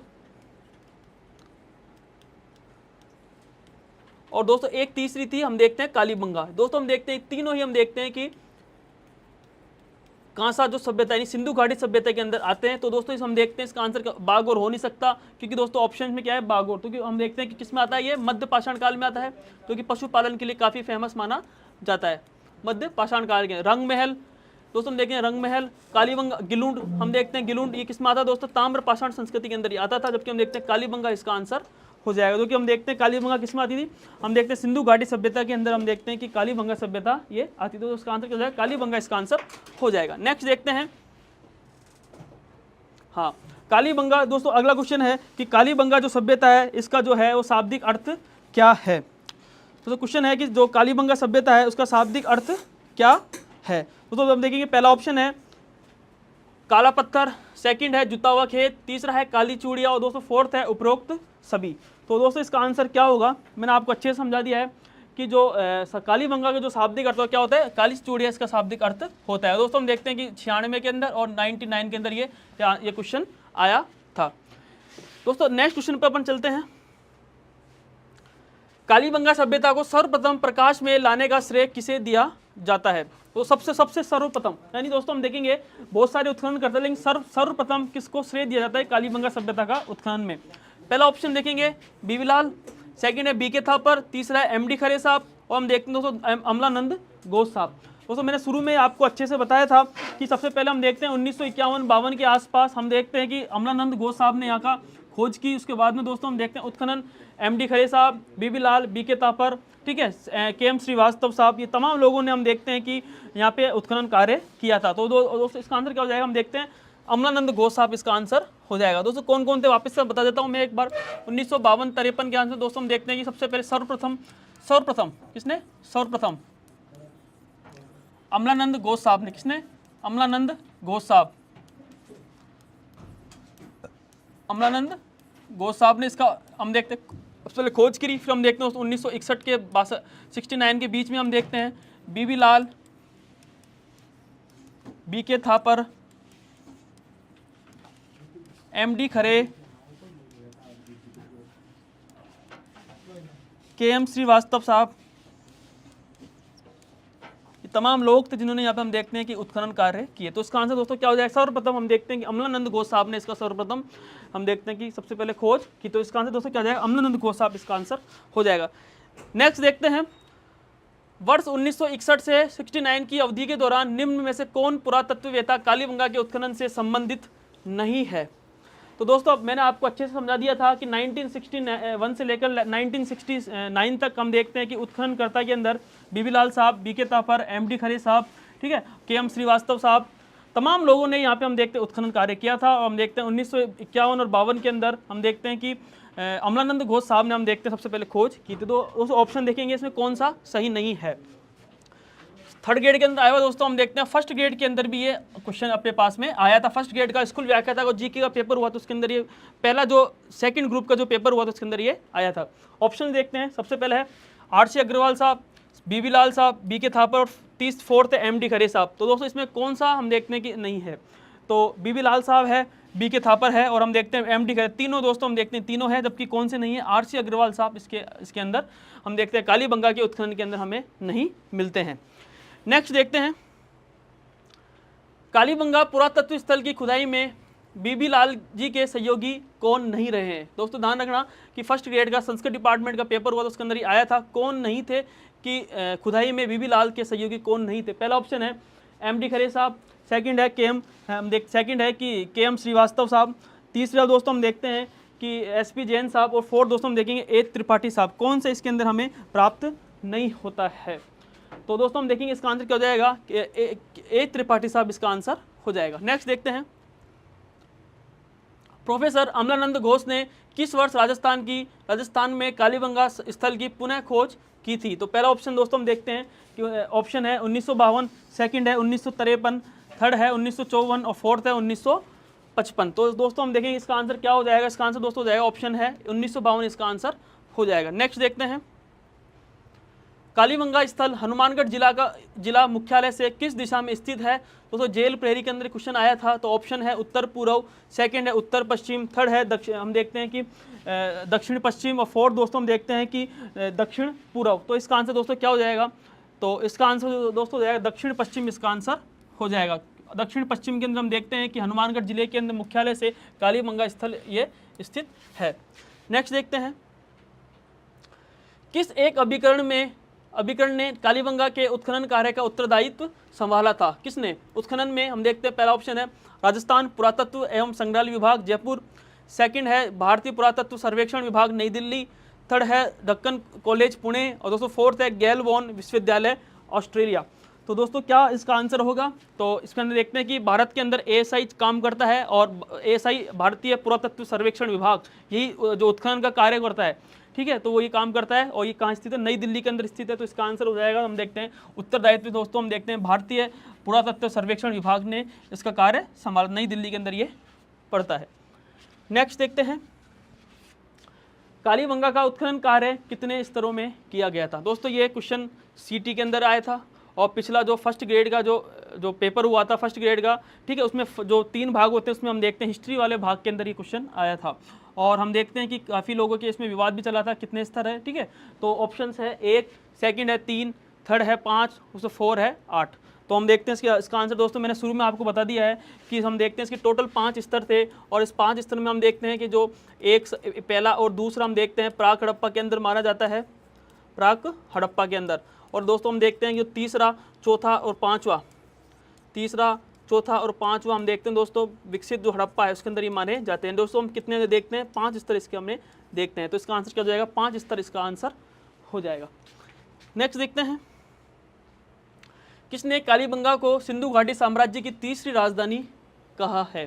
S1: और दोस्तों एक तीसरी थी हम देखते हैं कालीबंगा। दोस्तों हम देखते हैं तीनों ही हम देखते हैं कि कांसा जो सभ्यता यानी सिंधु घाटी सभ्यता के अंदर आते हैं। तो दोस्तों इस हम देखते हैं इसका आंसर बागोर हो नहीं सकता, क्योंकि दोस्तों ऑप्शन में क्या है? बागोर। क्योंकि हम देखते हैं कि किस में आता है? ये मध्य पाषाण काल में आता है, क्योंकि पशुपालन के लिए काफी फेमस माना जाता है मध्य पाषाण काल के। रंगमहल दोस्तों हम देखें रंगमहल, कालीबंगा, गिलुंड हम देखते हैं गिलुंड ये किस में आता है दोस्तों? ताम्र पाषाण संस्कृति के अंदर ही आता था, जबकि हम देखते हैं कालीबंगा इसका आंसर हो जाएगा, जो कि हम देखते हैं कालीबंगा किसमें आती थी, हम देखते हैं सिंधु घाटी सभ्यता के अंदर हम देखते हैं कि कालीबंगा सभ्यता ये आती थी, तो उसका आंसर क्या हो जाएगा, कालीबंगा इसका आंसर हो जाएगा। नेक्स्ट देखते हैं, हाँ कालीबंगा दोस्तों अगला क्वेश्चन है कि कालीबंगा जो सभ्यता है इसका जो है वो शाब्दिक अर्थ क्या है। तो क्वेश्चन है कि जो कालीबंगा सभ्यता है उसका शाब्दिक अर्थ क्या है। तो हम देखेंगे, पहला ऑप्शन है काला पत्थर, सेकंड है जुता हुआ खेत, तीसरा है काली चूड़िया और दोस्तों फोर्थ है उपरोक्त सभी। तो दोस्तों इसका आंसर क्या होगा, मैंने आपको अच्छे से समझा दिया है कि जो कालीबंगा का जो शाब्दिक अर्थ क्या होता है, काली चूड़िया इसका शाब्दिक अर्थ होता है। दोस्तों हम देखते हैं कि 96 के अंदर और 99 के अंदर ये क्वेश्चन आया था। दोस्तों नेक्स्ट क्वेश्चन पर अपन चलते हैं। कालीबंगा सभ्यता को सर्वप्रथम प्रकाश में लाने का श्रेय किसे दिया जाता है। तो सबसे सर्वप्रथम, यानी दोस्तों हम देखेंगे बहुत सारे उत्खनन करते हैं, लेकिन सर्वप्रथम किसको श्रेय दिया जाता है कालीबंगा सभ्यता का उत्खनन में। पहला ऑप्शन देखेंगे बीबीलाल, सेकंड है बीके थापर, तीसरा है एमडी खरे साहब और हम देखते हैं दोस्तों अमलानंद घोष साहब। दोस्तों मैंने शुरू में आपको अच्छे से बताया था कि सबसे पहले हम देखते हैं 1951-52 के आसपास हम देखते हैं कि अमलानंद घोष साहब ने यहाँ का खोज की। उसके बाद में दोस्तों हम देखते हैं उत्खनन एमडी खरे साहब, बीबीलाल, बीके थापर, ठीक है, केएम श्रीवास्तव साहब, ये तमाम लोगों ने हम देखते हैं कि यहाँ पे उत्खनन कार्य किया था। तो दोस्तों इसका आंसर क्या हो जाएगा, हम देखते हैं अमलानंद घोष साहब इसका आंसर हो जाएगा। दोस्तों कौन कौन थे वापस से बता देता हूँ मैं एक बार। 1952-53 के आंसर दोस्तों हम देखते हैं कि सबसे पहले सर्वप्रथम किसने, सर्वप्रथम अमलानंद घोष साहब ने, किसने, अमलानंद घोष साहब, अमलानंद घोष साहब ने इसका हम देखते हैं सबसे पहले खोज करी। फिर हम देखते हैं 1961 के 69 के बीच में हम देखते हैं बीबीलाल, बीके थापर, एमडी खरे, केएम श्रीवास्तव साहब, ये तमाम लोग थे जिन्होंने यहाँ पे हम देखते हैं कि उत्खनन कार्य किए। तो इसका आंसर दोस्तों क्या हो जाएगा, सर्वप्रथम हम देखते हैं कि अमलानंद घोष साहब ने इसका सर्वप्रथम हम देखते हैं कि सबसे पहले खोज की। तो इसका आंसर दोस्तों क्या हो जाएगा, अमलानंद घोष साहब इसका आंसर हो जाएगा। नेक्स्ट देखते हैं, वर्ष 1961 से 69 की अवधि के दौरान निम्न में से कौन पुरातत्ववेत्ता कालीबंगा के उत्खनन से संबंधित नहीं है। तो दोस्तों अब मैंने आपको अच्छे से समझा दिया था कि 1961 से लेकर 1969 तक हम देखते हैं कि उत्खननकर्ता के अंदर बीबीलाल साहब, बीके थापर, एमडी खरे साहब, ठीक है, केएम श्रीवास्तव साहब, तमाम लोगों ने यहाँ पे हम देखते हैं उत्खनन कार्य किया था। और हम देखते हैं 1951 और 52 के अंदर हम देखते हैं कि अमलानंद घोष साहब ने हम देखते हैं सबसे पहले खोज की थी। तो उस ऑप्शन देखेंगे इसमें कौन सा सही नहीं है। थर्ड ग्रेड के अंदर आया हुआ दोस्तों हम देखते हैं, फर्स्ट ग्रेड के अंदर भी ये क्वेश्चन अपने पास में आया था। फर्स्ट ग्रेड का स्कूल व्याख्याता का जीके का पेपर हुआ तो उसके अंदर ये पहला जो सेकंड ग्रुप का जो पेपर हुआ था उसके अंदर ये आया था। ऑप्शन देखते हैं, सबसे पहले है आरसी अग्रवाल साहब, बीबीलाल साहब, बीके थापर और फोर्थ है एमडी खरे साहब। तो दोस्तों इसमें कौन सा हम देखते हैं कि नहीं है, तो बीबीलाल साहब है, बीके थापर है और हम देखते हैं एमडी खरे, तीनों दोस्तों हम देखते हैं तीनों है, जबकि कौन से नहीं है, आरसी अग्रवाल साहब इसके अंदर हम देखते हैं कालीबंगा के उत्खनन के अंदर हमें नहीं मिलते हैं। नेक्स्ट देखते हैं, कालीबंगा पुरातत्व स्थल की खुदाई में बीबीलाल जी के सहयोगी कौन नहीं रहे हैं। दोस्तों ध्यान रखना कि फर्स्ट ग्रेड का संस्कृत डिपार्टमेंट का पेपर हुआ तो उसके अंदर ही आया था कौन नहीं थे कि खुदाई में बीबीलाल के सहयोगी कौन नहीं थे। पहला ऑप्शन है एमडी खरे साहब, सेकंड है सेकंड है कि केएम श्रीवास्तव साहब, तीसरा दोस्तों हम देखते हैं कि एसपी जैन साहब और फोर्थ दोस्तों हम देखेंगे ए त्रिपाठी साहब। कौन सा इसके अंदर हमें प्राप्त नहीं होता है। तो दोस्तों हम देखेंगे इसका आंसर क्या हो जाएगा, ए त्रिपाठी साहब इसका आंसर हो जाएगा। नेक्स्ट देखते हैं, प्रोफेसर अमलानंद घोष ने किस वर्ष राजस्थान में कालीबंगा स्थल की पुनः खोज की थी। तो पहला ऑप्शन दोस्तों हम देखते हैं कि ऑप्शन है 1952, सेकंड है 1953, थर्ड है 1954 और फोर्थ है 1955। तो दोस्तों हम देखेंगे इसका आंसर क्या हो जाएगा, इसका आंसर दोस्तों हो जाएगा ऑप्शन है 1952 इसका आंसर हो जाएगा। नेक्स्ट देखते हैं, कालीबंगा स्थल हनुमानगढ़ जिला मुख्यालय से किस दिशा में स्थित है। दोस्तों जेल प्रहरी के अंदर क्वेश्चन आया था। तो ऑप्शन है उत्तर पूर्व, सेकंड है उत्तर पश्चिम, थर्ड है हम देखते हैं कि दक्षिण पश्चिम और फोर्थ दोस्तों हम देखते हैं कि दक्षिण पूर्व। तो इसका आंसर दोस्तों क्या हो जाएगा, तो इसका आंसर दोस्तों हो जाएगा दक्षिण पश्चिम इसका आंसर हो जाएगा। दक्षिण पश्चिम के अंदर हम देखते हैं कि हनुमानगढ़ जिले के अंदर मुख्यालय से कालीबंगा स्थल ये स्थित है। नेक्स्ट देखते हैं, किस एक अभिकरण ने कालीबंगा के उत्खनन कार्य का उत्तरदायित्व संभाला था। किसने उत्खनन में, हम देखते हैं पहला ऑप्शन है राजस्थान पुरातत्व एवं संग्रहालय विभाग जयपुर, सेकंड है भारतीय पुरातत्व सर्वेक्षण विभाग नई दिल्ली, थर्ड है दक्कन कॉलेज पुणे, और दोस्तों फोर्थ है गेलबोर्न विश्वविद्यालय ऑस्ट्रेलिया। तो दोस्तों क्या इसका आंसर होगा? तो इसके अंदर देखते हैं कि भारत के अंदर एएसआई काम करता है, और एएसआई भारतीय पुरातत्व सर्वेक्षण विभाग यही जो उत्खनन का कार्य करता है, ठीक है, तो वो ये काम करता है, और ये कहाँ स्थित है? नई दिल्ली के अंदर स्थित है। तो इसका आंसर हो जाएगा, हम देखते हैं उत्तरदायित्व दोस्तों, हम देखते हैं भारतीय पुरातत्व सर्वेक्षण विभाग ने इसका कार्य संभाला, नई दिल्ली के अंदर ये पड़ता है। नेक्स्ट देखते हैं कालीबंगा का उत्खनन कार्य कितने स्तरों में किया गया था? दोस्तों ये क्वेश्चन सीटी के अंदर आया था, और पिछला जो फर्स्ट ग्रेड का जो पेपर हुआ था फर्स्ट ग्रेड का, ठीक है, उसमें जो 3 भाग होते हैं उसमें हम देखते हैं हिस्ट्री वाले भाग के अंदर ये क्वेश्चन आया था, और हम देखते हैं कि काफ़ी लोगों के इसमें विवाद भी चला था कितने स्तर है, ठीक है। तो ऑप्शंस है 1, सेकंड है 3, थर्ड है 5, उससे 4 है 8। तो हम देखते हैं इसका आंसर दोस्तों मैंने शुरू में आपको बता दिया है कि हम देखते हैं इसके टोटल 5 स्तर थे, और इस 5 स्तर में हम देखते हैं कि जो पहला और दूसरा हम देखते हैं प्राक हड़प्पा के अंदर माना जाता है, प्राक हड़प्पा के अंदर। और दोस्तों हम देखते हैं कि तीसरा, चौथा और पाँचवा, तीसरा, चौथा और पाँचवा हम देखते हैं दोस्तों विकसित जो हड़प्पा है उसके अंदर ये माने जाते हैं। दोस्तों हम कितने देखते हैं? 5 स्तर इसके हमने देखते हैं। तो इसका आंसर क्या हो जाएगा? 5 स्तर इसका आंसर हो जाएगा। नेक्स्ट देखते हैं किसने कालीबंगा को सिंधु घाटी साम्राज्य की तीसरी राजधानी कहा है?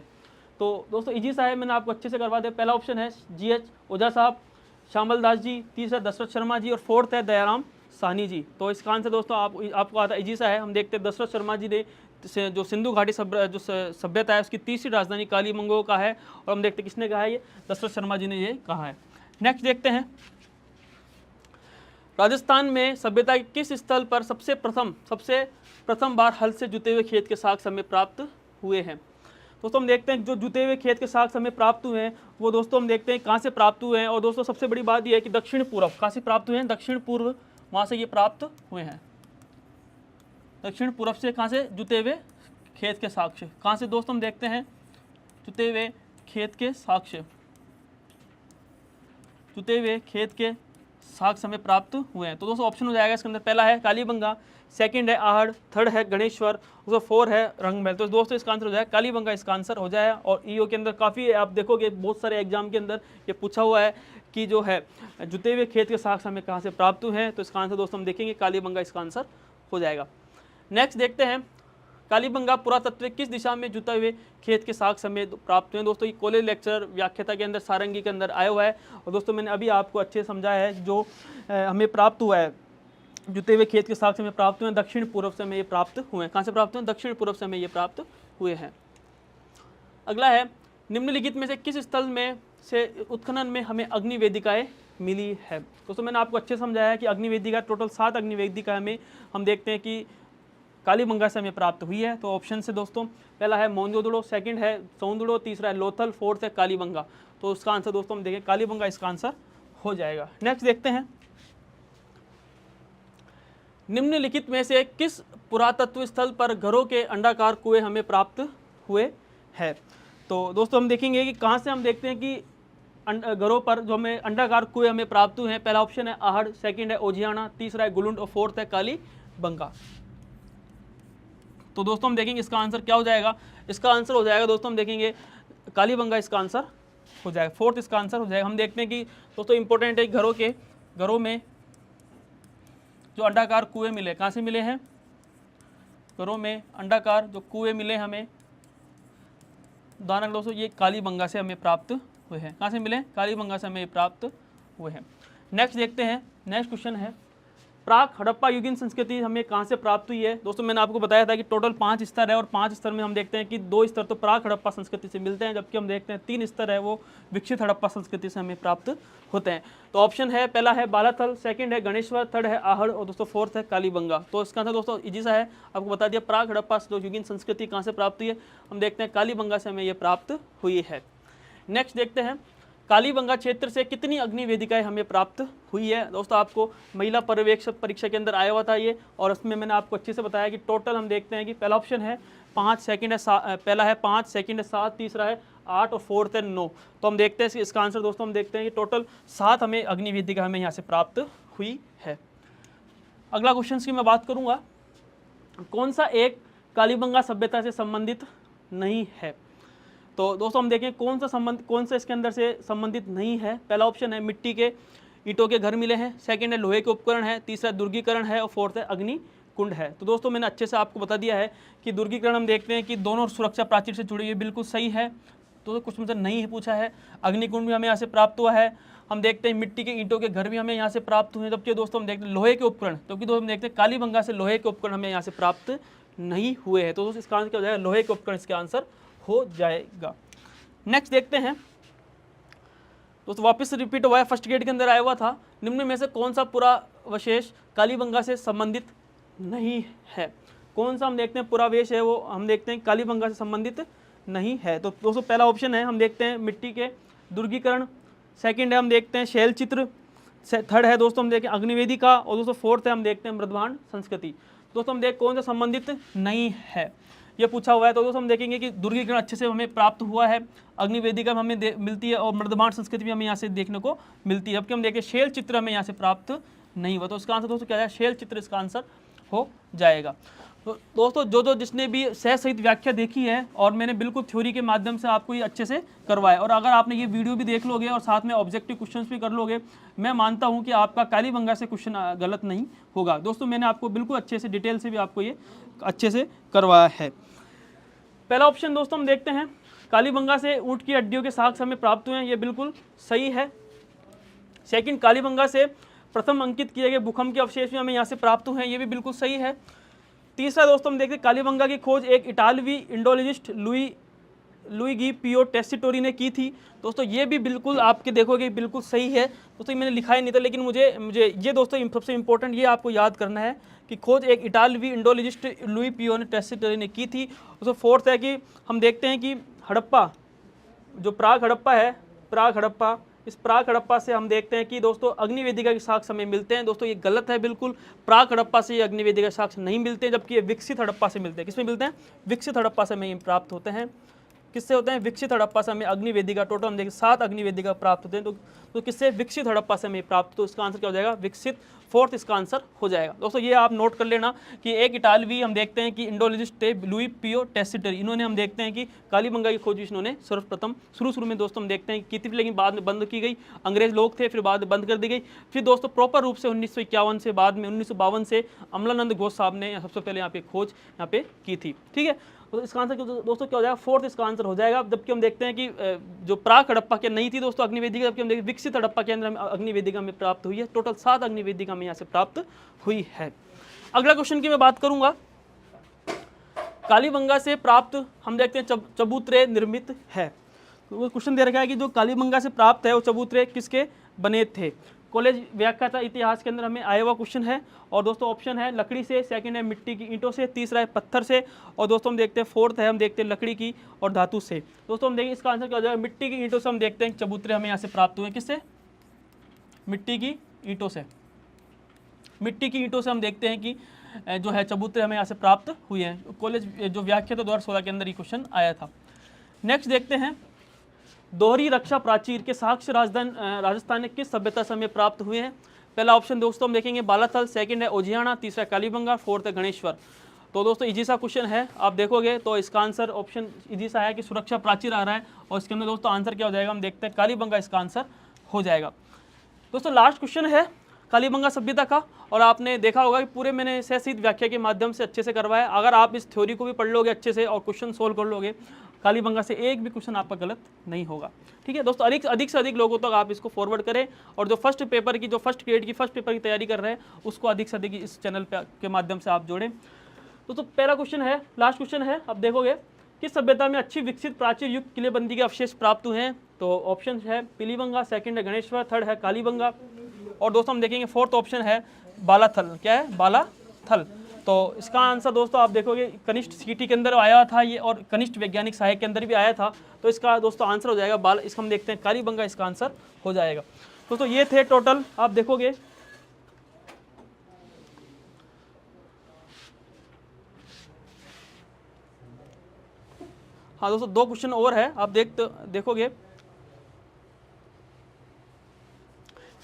S1: तो दोस्तों इजी सा है, मैंने आपको अच्छे से करवा दिया। पहला ऑप्शन है GH ओझा साहब, श्यामल दास जी, तीसरा दशरथ शर्मा जी, और फोर्थ है दयाराम साहनी जी। तो इसका आंसर दोस्तों आपको आता इजी सा है। हम देखते हैं दशरथ शर्मा जी ने जो सिंधु घाटी जो सभ्यता है उसकी तीसरी राजधानी कालीबंगा का है, और हम देखते हैं किसने कहा है? ये दशरथ शर्मा जी ने ये कहा है। नेक्स्ट देखते हैं राजस्थान में सभ्यता के किस स्थल पर सबसे प्रथम बार हल से जुते हुए खेत के साक्ष्य हमें प्राप्त हुए हैं? दोस्तों हम देखते हैं जो जुते हुए खेत के साक्ष्य हमें प्राप्त हुए हैं वो दोस्तों हम देखते हैं कहाँ से प्राप्त हुए हैं। और दोस्तों सबसे बड़ी बात यह है कि दक्षिण पूर्व, कहाँ से प्राप्त हुए हैं? दक्षिण पूर्व, वहाँ से ये प्राप्त हुए हैं। दक्षिण पूर्व से कहाँ से? जुते हुए खेत के साक्ष्य कहाँ से दोस्तों? हम देखते हैं जुते हुए खेत के साक्ष्य, जुते हुए खेत के साक्ष्य हमें प्राप्त हुए हैं। तो दोस्तों ऑप्शन हो जाएगा इसके अंदर, पहला है कालीबंगा, सेकंड है आहड़, थर्ड है गणेश्वर, उसका 4 है रंगमहल। तो दोस्तों इसका आंसर हो जाएगा कालीबंगा, इसका आंसर हो जाएगा। और ईओ के अंदर काफ़ी आप देखोगे बहुत सारे एग्जाम के अंदर ये पूछा हुआ है कि जो है जुते हुए खेत के साक्ष्य हमें कहाँ से प्राप्त हुए हैं। तो इसका आंसर दोस्तों हम देखेंगे कालीबंगा, इसका आंसर हो जाएगा। नेक्स्ट देखते हैं कालीबंगा पुरातत्व किस दिशा में जुते हुए खेत के साक्ष्य हमें प्राप्त हुए। दोस्तों ये कॉलेज लेक्चर व्याख्याता के अंदर सारंगी के अंदर आया हुआ है। और दोस्तों मैंने अभी आपको अच्छे समझाया है जो हमें प्राप्त हुआ है जुते हुए खेत के साक्ष्य हमें प्राप्त हुए हैं दक्षिण पूर्व से हमें ये प्राप्त हुए हैं। कहाँ से प्राप्त हुए? दक्षिण पूर्व से हमें ये प्राप्त हुए हैं। अगला है निम्नलिखित में से किस स्थल में से उत्खनन में हमें अग्निवेदिकाएं मिली है? दोस्तों मैंने आपको अच्छे समझाया है कि अग्निवेदिका टोटल 7 अग्निवेदिका हमें हम देखते हैं कि कालीबंगा से हमें प्राप्त हुई है। तो ऑप्शन से दोस्तों पहला है मोहनजोदड़ो, सेकंड है सौंदड़ो, तीसरा है लोथल, फोर्थ है कालीबंगा। तो उसका आंसर दोस्तों हम देखें कालीबंगा, इसका आंसर हो जाएगा। नेक्स्ट देखते हैं निम्नलिखित में से किस पुरातत्व स्थल पर घरों के अंडाकार कुएं हमें प्राप्त हुए हैं? तो दोस्तों हम देखेंगे कि कहाँ से हम देखते हैं कि घरों पर जो हमें अंडाकार कुएं हमें प्राप्त हुए हैं। पहला ऑप्शन है आहड़, सेकंड है ओजियाना, तीसरा है गुलुंड और फोर्थ है कालीबंगा। तो दोस्तों हम देखेंगे इसका आंसर क्या हो जाएगा? इसका आंसर हो जाएगा दोस्तों हम देखेंगे कालीबंगा, इसका आंसर हो जाएगा। फोर्थ इसका आंसर हो जाएगा। हम देखते हैं कि दोस्तों इंपॉर्टेंट है घरों में जो अंडाकार कुएं मिले, कहाँ से मिले हैं? घरों में अंडाकार जो कुएं मिले हमें, उदाहरण दोस्तों ये कालीबंगा से हमें प्राप्त हुए हैं। कहाँ से मिले? कालीबंगा से हमें प्राप्त हुए हैं। नेक्स्ट देखते हैं, नेक्स्ट क्वेश्चन है प्राक हड़प्पा युगीन संस्कृति हमें कहाँ से प्राप्त हुई है? दोस्तों मैंने आपको बताया था कि टोटल 5 स्तर है, और 5 स्तर में हम देखते हैं कि 2 स्तर तो प्राक हड़प्पा संस्कृति से मिलते हैं, जबकि हम देखते हैं 3 स्तर है वो विकसित हड़प्पा संस्कृति से हमें प्राप्त होते हैं। तो ऑप्शन है पहला है बालाथल, सेकंड है गणेश्वर, थर्ड है आहड़, और दोस्तों फोर्थ है कालीबंगा। तो इसका आंसर दोस्तों इजी सा है, आपको बता दिया प्राक हड़प्पा जो युगीन संस्कृति कहाँ से प्राप्त हुई है। हम देखते हैं कालीबंगा से हमें ये प्राप्त हुई है। नेक्स्ट देखते हैं कालीबंगा क्षेत्र से कितनी अग्निवेदिकाएं हमें प्राप्त हुई है। दोस्तों आपको महिला पर्यवेक्षक परीक्षा के अंदर आया हुआ था ये, और उसमें मैंने आपको अच्छे से बताया कि टोटल हम देखते हैं कि पहला ऑप्शन है 5, सेकंड है पहला है 5, सेकंड है 7, तीसरा है 8 और फोर्थ है 9। तो हम देखते हैं इसका आंसर दोस्तों हम देखते हैं कि टोटल 7 हमें अग्निवेदिका हमें यहाँ से प्राप्त हुई है। अगला क्वेश्चन की मैं बात करूँगा, कौन सा एक कालीबंगा सभ्यता से संबंधित नहीं है? तो दोस्तों हम देखें कौन सा इसके अंदर से संबंधित नहीं है। पहला ऑप्शन है मिट्टी के ईंटों के घर मिले हैं, सेकंड है लोहे के उपकरण है, तीसरा दुर्गीकरण है और फोर्थ है अग्नि कुंड है। तो दोस्तों मैंने अच्छे से आपको बता दिया है कि दुर्गीकरण हम देखते हैं कि दोनों सुरक्षा प्राचीर से जुड़ी हुई बिल्कुल सही है, तो कुछ मुझे नहीं पूछा है। अग्निकुंड भी हमें यहाँ से प्राप्त हुआ है। हम देखते हैं मिट्टी के ईंटों के घर भी हमें यहाँ से प्राप्त हुए हैं। जबकि दोस्तों हम देखते हैं लोहे के उपकरण, क्योंकि दोस्तों हम देखते हैं कालीबंगा से लोहे के उपकरण हमें यहाँ से प्राप्त नहीं हुए हैं। तो दोस्तों इसका आंसर क्या हो जाएगा, लोहे के उपकरण इसका आंसर हो जाएगा। नेक्स्ट देखते हैं दोस्तों, वापस रिपीट हुआ है, फर्स्ट ग्रेड के अंदर आया हुआ था, निम्न में से कौन सा पुरावशेष कालीबंगा से संबंधित नहीं है। कौन सा हम देखते हैं पुरावेश है वो हम देखते हैं कालीबंगा से संबंधित नहीं है। तो दोस्तों पहला ऑप्शन है हम देखते हैं मिट्टी के दुर्गीकरण, सेकंड है हम देखते हैं शैल चित्र, थर्ड है दोस्तों हम देखते हैं अग्निवेदिका और दोस्तों फोर्थ है हम देखते हैं मृदभांड संस्कृति। दोस्तों हम देख कौन सा संबंधित नहीं है ये पूछा हुआ है। तो दोस्तों हम देखेंगे कि दुर्गीकरण अच्छे से हमें प्राप्त हुआ है, अग्निवेदिका हमें मिलती है और मृदभांड संस्कृति भी हमें यहाँ से देखने को मिलती है। जबकि हम देखें शैल चित्र हमें यहाँ से प्राप्त नहीं हुआ। तो इसका आंसर दोस्तों क्या है, शैल चित्र इसका आंसर हो जाएगा। तो दोस्तों जो जिसने भी सह सहित व्याख्या देखी है और मैंने बिल्कुल थ्योरी के माध्यम से आपको ये अच्छे से करवाया, और अगर आपने ये वीडियो भी देख लोगे और साथ में ऑब्जेक्टिव क्वेश्चंस भी कर लोगे, मैं मानता हूँ कि आपका कालीबंगा से क्वेश्चन गलत नहीं होगा। दोस्तों मैंने आपको बिल्कुल अच्छे से डिटेल से भी आपको ये अच्छे से करवाया है। पहला ऑप्शन दोस्तों हम देखते हैं कालीबंगा से ऊँट की हड्डियों के साक्ष्य हमें प्राप्त हुए हैं, ये बिल्कुल सही है। सेकंड, कालीबंगा से प्रथम अंकित किए गए भूकंप के अवशेष भी हमें यहाँ से प्राप्त हुए हैं, ये भी बिल्कुल सही है। तीसरा दोस्तों हम देखते हैं कालीबंगा की खोज एक इटालवी इंडोलॉजिस्ट लुइगी पियो टेस्टिटोरी ने की थी। दोस्तों ये भी बिल्कुल आपके देखोगे बिल्कुल सही है। दोस्तों मैंने लिखा ही नहीं था, लेकिन मुझे ये दोस्तों सबसे इंपॉर्टेंट ये आपको याद करना है कि खोज एक इटालवी इंडोलॉजिस्ट लुई पियो ने टेस्टिटोरी ने की थी। दोस्तों फोर्थ है कि हम देखते हैं कि हड़प्पा जो प्राग हड़प्पा है, इस प्राग हड़प्पा से हम देखते हैं कि दोस्तों अग्निवेदिका के साक्ष्य हमें मिलते हैं। दोस्तों ये गलत है बिल्कुल, प्राग हड़प्पा से ये अग्निवेदिका के साक्ष्य नहीं मिलते, जबकि ये विकसित हड़प्पा से मिलते हैं। किसमें मिलते हैं, विकसित हड़प्पा से हमें प्राप्त होते हैं। किससे होते हैं, विकसित हड़प्पा से हमें अग्निवेदिका, टोटल हम देखें 7 अग्निवेदिका प्राप्त होते हैं। तो किससे, विकसित हड़प्पा से हमें प्राप्त, तो इसका आंसर क्या हो जाएगा, विकसित, फोर्थ इसका आंसर हो जाएगा। दोस्तों ये आप नोट कर लेना कि एक इटालवी हम देखते हैं कि इंडोलॉजिस्ट थे लुई पियो टेस्टिटोरी, इन्होंने हम देखते हैं कि कालीबंगा की खोज इन्होंने सर्वप्रथम शुरू में दोस्तों हम देखते हैं की थी, लेकिन बाद में बंद की गई, अंग्रेज लोग थे, फिर बाद में बंद कर दी गई। फिर दोस्तों प्रॉपर रूप से 1951 से, बाद में 1952 से अमलानंद घोष साहब ने सबसे पहले यहाँ पे खोज यहाँ पे की थी। ठीक है, तो इसका आंसर दोस्तों क्या हो जाएगा, फोर्थ इसका आंसर हो जाएगा। जबकि हम देखते हैं कि जो प्राक हड़प्पा के नहीं थी दोस्तों अग्निवेदिका, जबकि हम देखते विकसित हड़प्पा के अंदर अग्निवेदिका में प्राप्त हुई है। टोटल 7 अग्निवेदिका में यहाँ से प्राप्त हुई है। अगला क्वेश्चन की मैं बात करूंगा, कालीबंगा से प्राप्त हम देखते हैं चबूतरे निर्मित है। वो क्वेश्चन दे रखा है कि जो कालीबंगा से प्राप्त है वो चबूतरे किसके बने थे। कॉलेज व्याख्याता इतिहास के अंदर हमें आया हुआ क्वेश्चन है। और दोस्तों ऑप्शन है लकड़ी से, सेकंड है मिट्टी की ईंटों से, तीसरा है पत्थर से, और दोस्तों हम देखते हैं फोर्थ है हम देखते हैं लकड़ी की और धातु से। दोस्तों हम देखेंगे इसका आंसर क्या हो जाएगा, मिट्टी की ईंटों से हम देखते हैं चबूतरे हमें यहाँ से प्राप्त हुए। किससे, मिट्टी की ईंटों से। मिट्टी की ईंटों से हम देखते हैं कि जो है चबूतरे हमें यहाँ से प्राप्त हुए हैं। कॉलेज जो व्याख्या था 2016 के अंदर ये क्वेश्चन आया था। नेक्स्ट देखते हैं, दोहरी रक्षा प्राचीर के साक्ष्य राजस्थान में किस सभ्यता से हमें प्राप्त हुए हैं। पहला ऑप्शन दोस्तों हम देखेंगे बालाथल, सेकंड है ओजियाना, तीसरा कालीबंगा, फोर्थ है गणेश्वर। तो दोस्तों इजी सा क्वेश्चन है, आप देखोगे तो इसका आंसर ऑप्शन इजी सा है कि सुरक्षा प्राचीर आ रहा है, और इसके अंदर दोस्तों आंसर क्या हो जाएगा, हम देखते हैं कालीबंगा इसका आंसर हो जाएगा। दोस्तों लास्ट क्वेश्चन है कालीबंगा सभ्यता का, और आपने देखा होगा कि पूरे मैंने सहसित व्याख्या के माध्यम से अच्छे से करवाया। अगर आप इस थ्योरी को भी पढ़ लोगे अच्छे से और क्वेश्चन सोल्व कर लोगे, कालीबंगा से एक भी क्वेश्चन आपका गलत नहीं होगा। ठीक है दोस्तों, अधिक से अधिक लोगों तक आप इसको फॉरवर्ड करें, और जो फर्स्ट पेपर की, जो फर्स्ट ग्रेड की फर्स्ट पेपर की तैयारी कर रहे हैं उसको अधिक से अधिक इस चैनल के माध्यम से आप जोड़ें। दोस्तों पहला क्वेश्चन है, लास्ट क्वेश्चन है, अब देखोगे किस सभ्यता में अच्छी विकसित प्राचीर युक्त किलेबंदी के अवशेष प्राप्त हुए हैं। तो ऑप्शन है पीलीबंगा, सेकंड है गणेश्वर, थर्ड है कालीबंगा, और दोस्तों हम देखेंगे फोर्थ ऑप्शन है बालाथल। क्या है, बालाथल। तो इसका आंसर दोस्तों आप देखोगे कनिष्ठ सीटी के अंदर आया था ये, और कनिष्ठ वैज्ञानिक सहायक के अंदर भी आया था। तो इसका दोस्तों आंसर हो जाएगा इसका हम देखते हैं कालीबंगा इसका आंसर हो जाएगा। दोस्तों ये थे टोटल, आप देखोगे हाँ दोस्तों 2 क्वेश्चन और है, आप देखोगे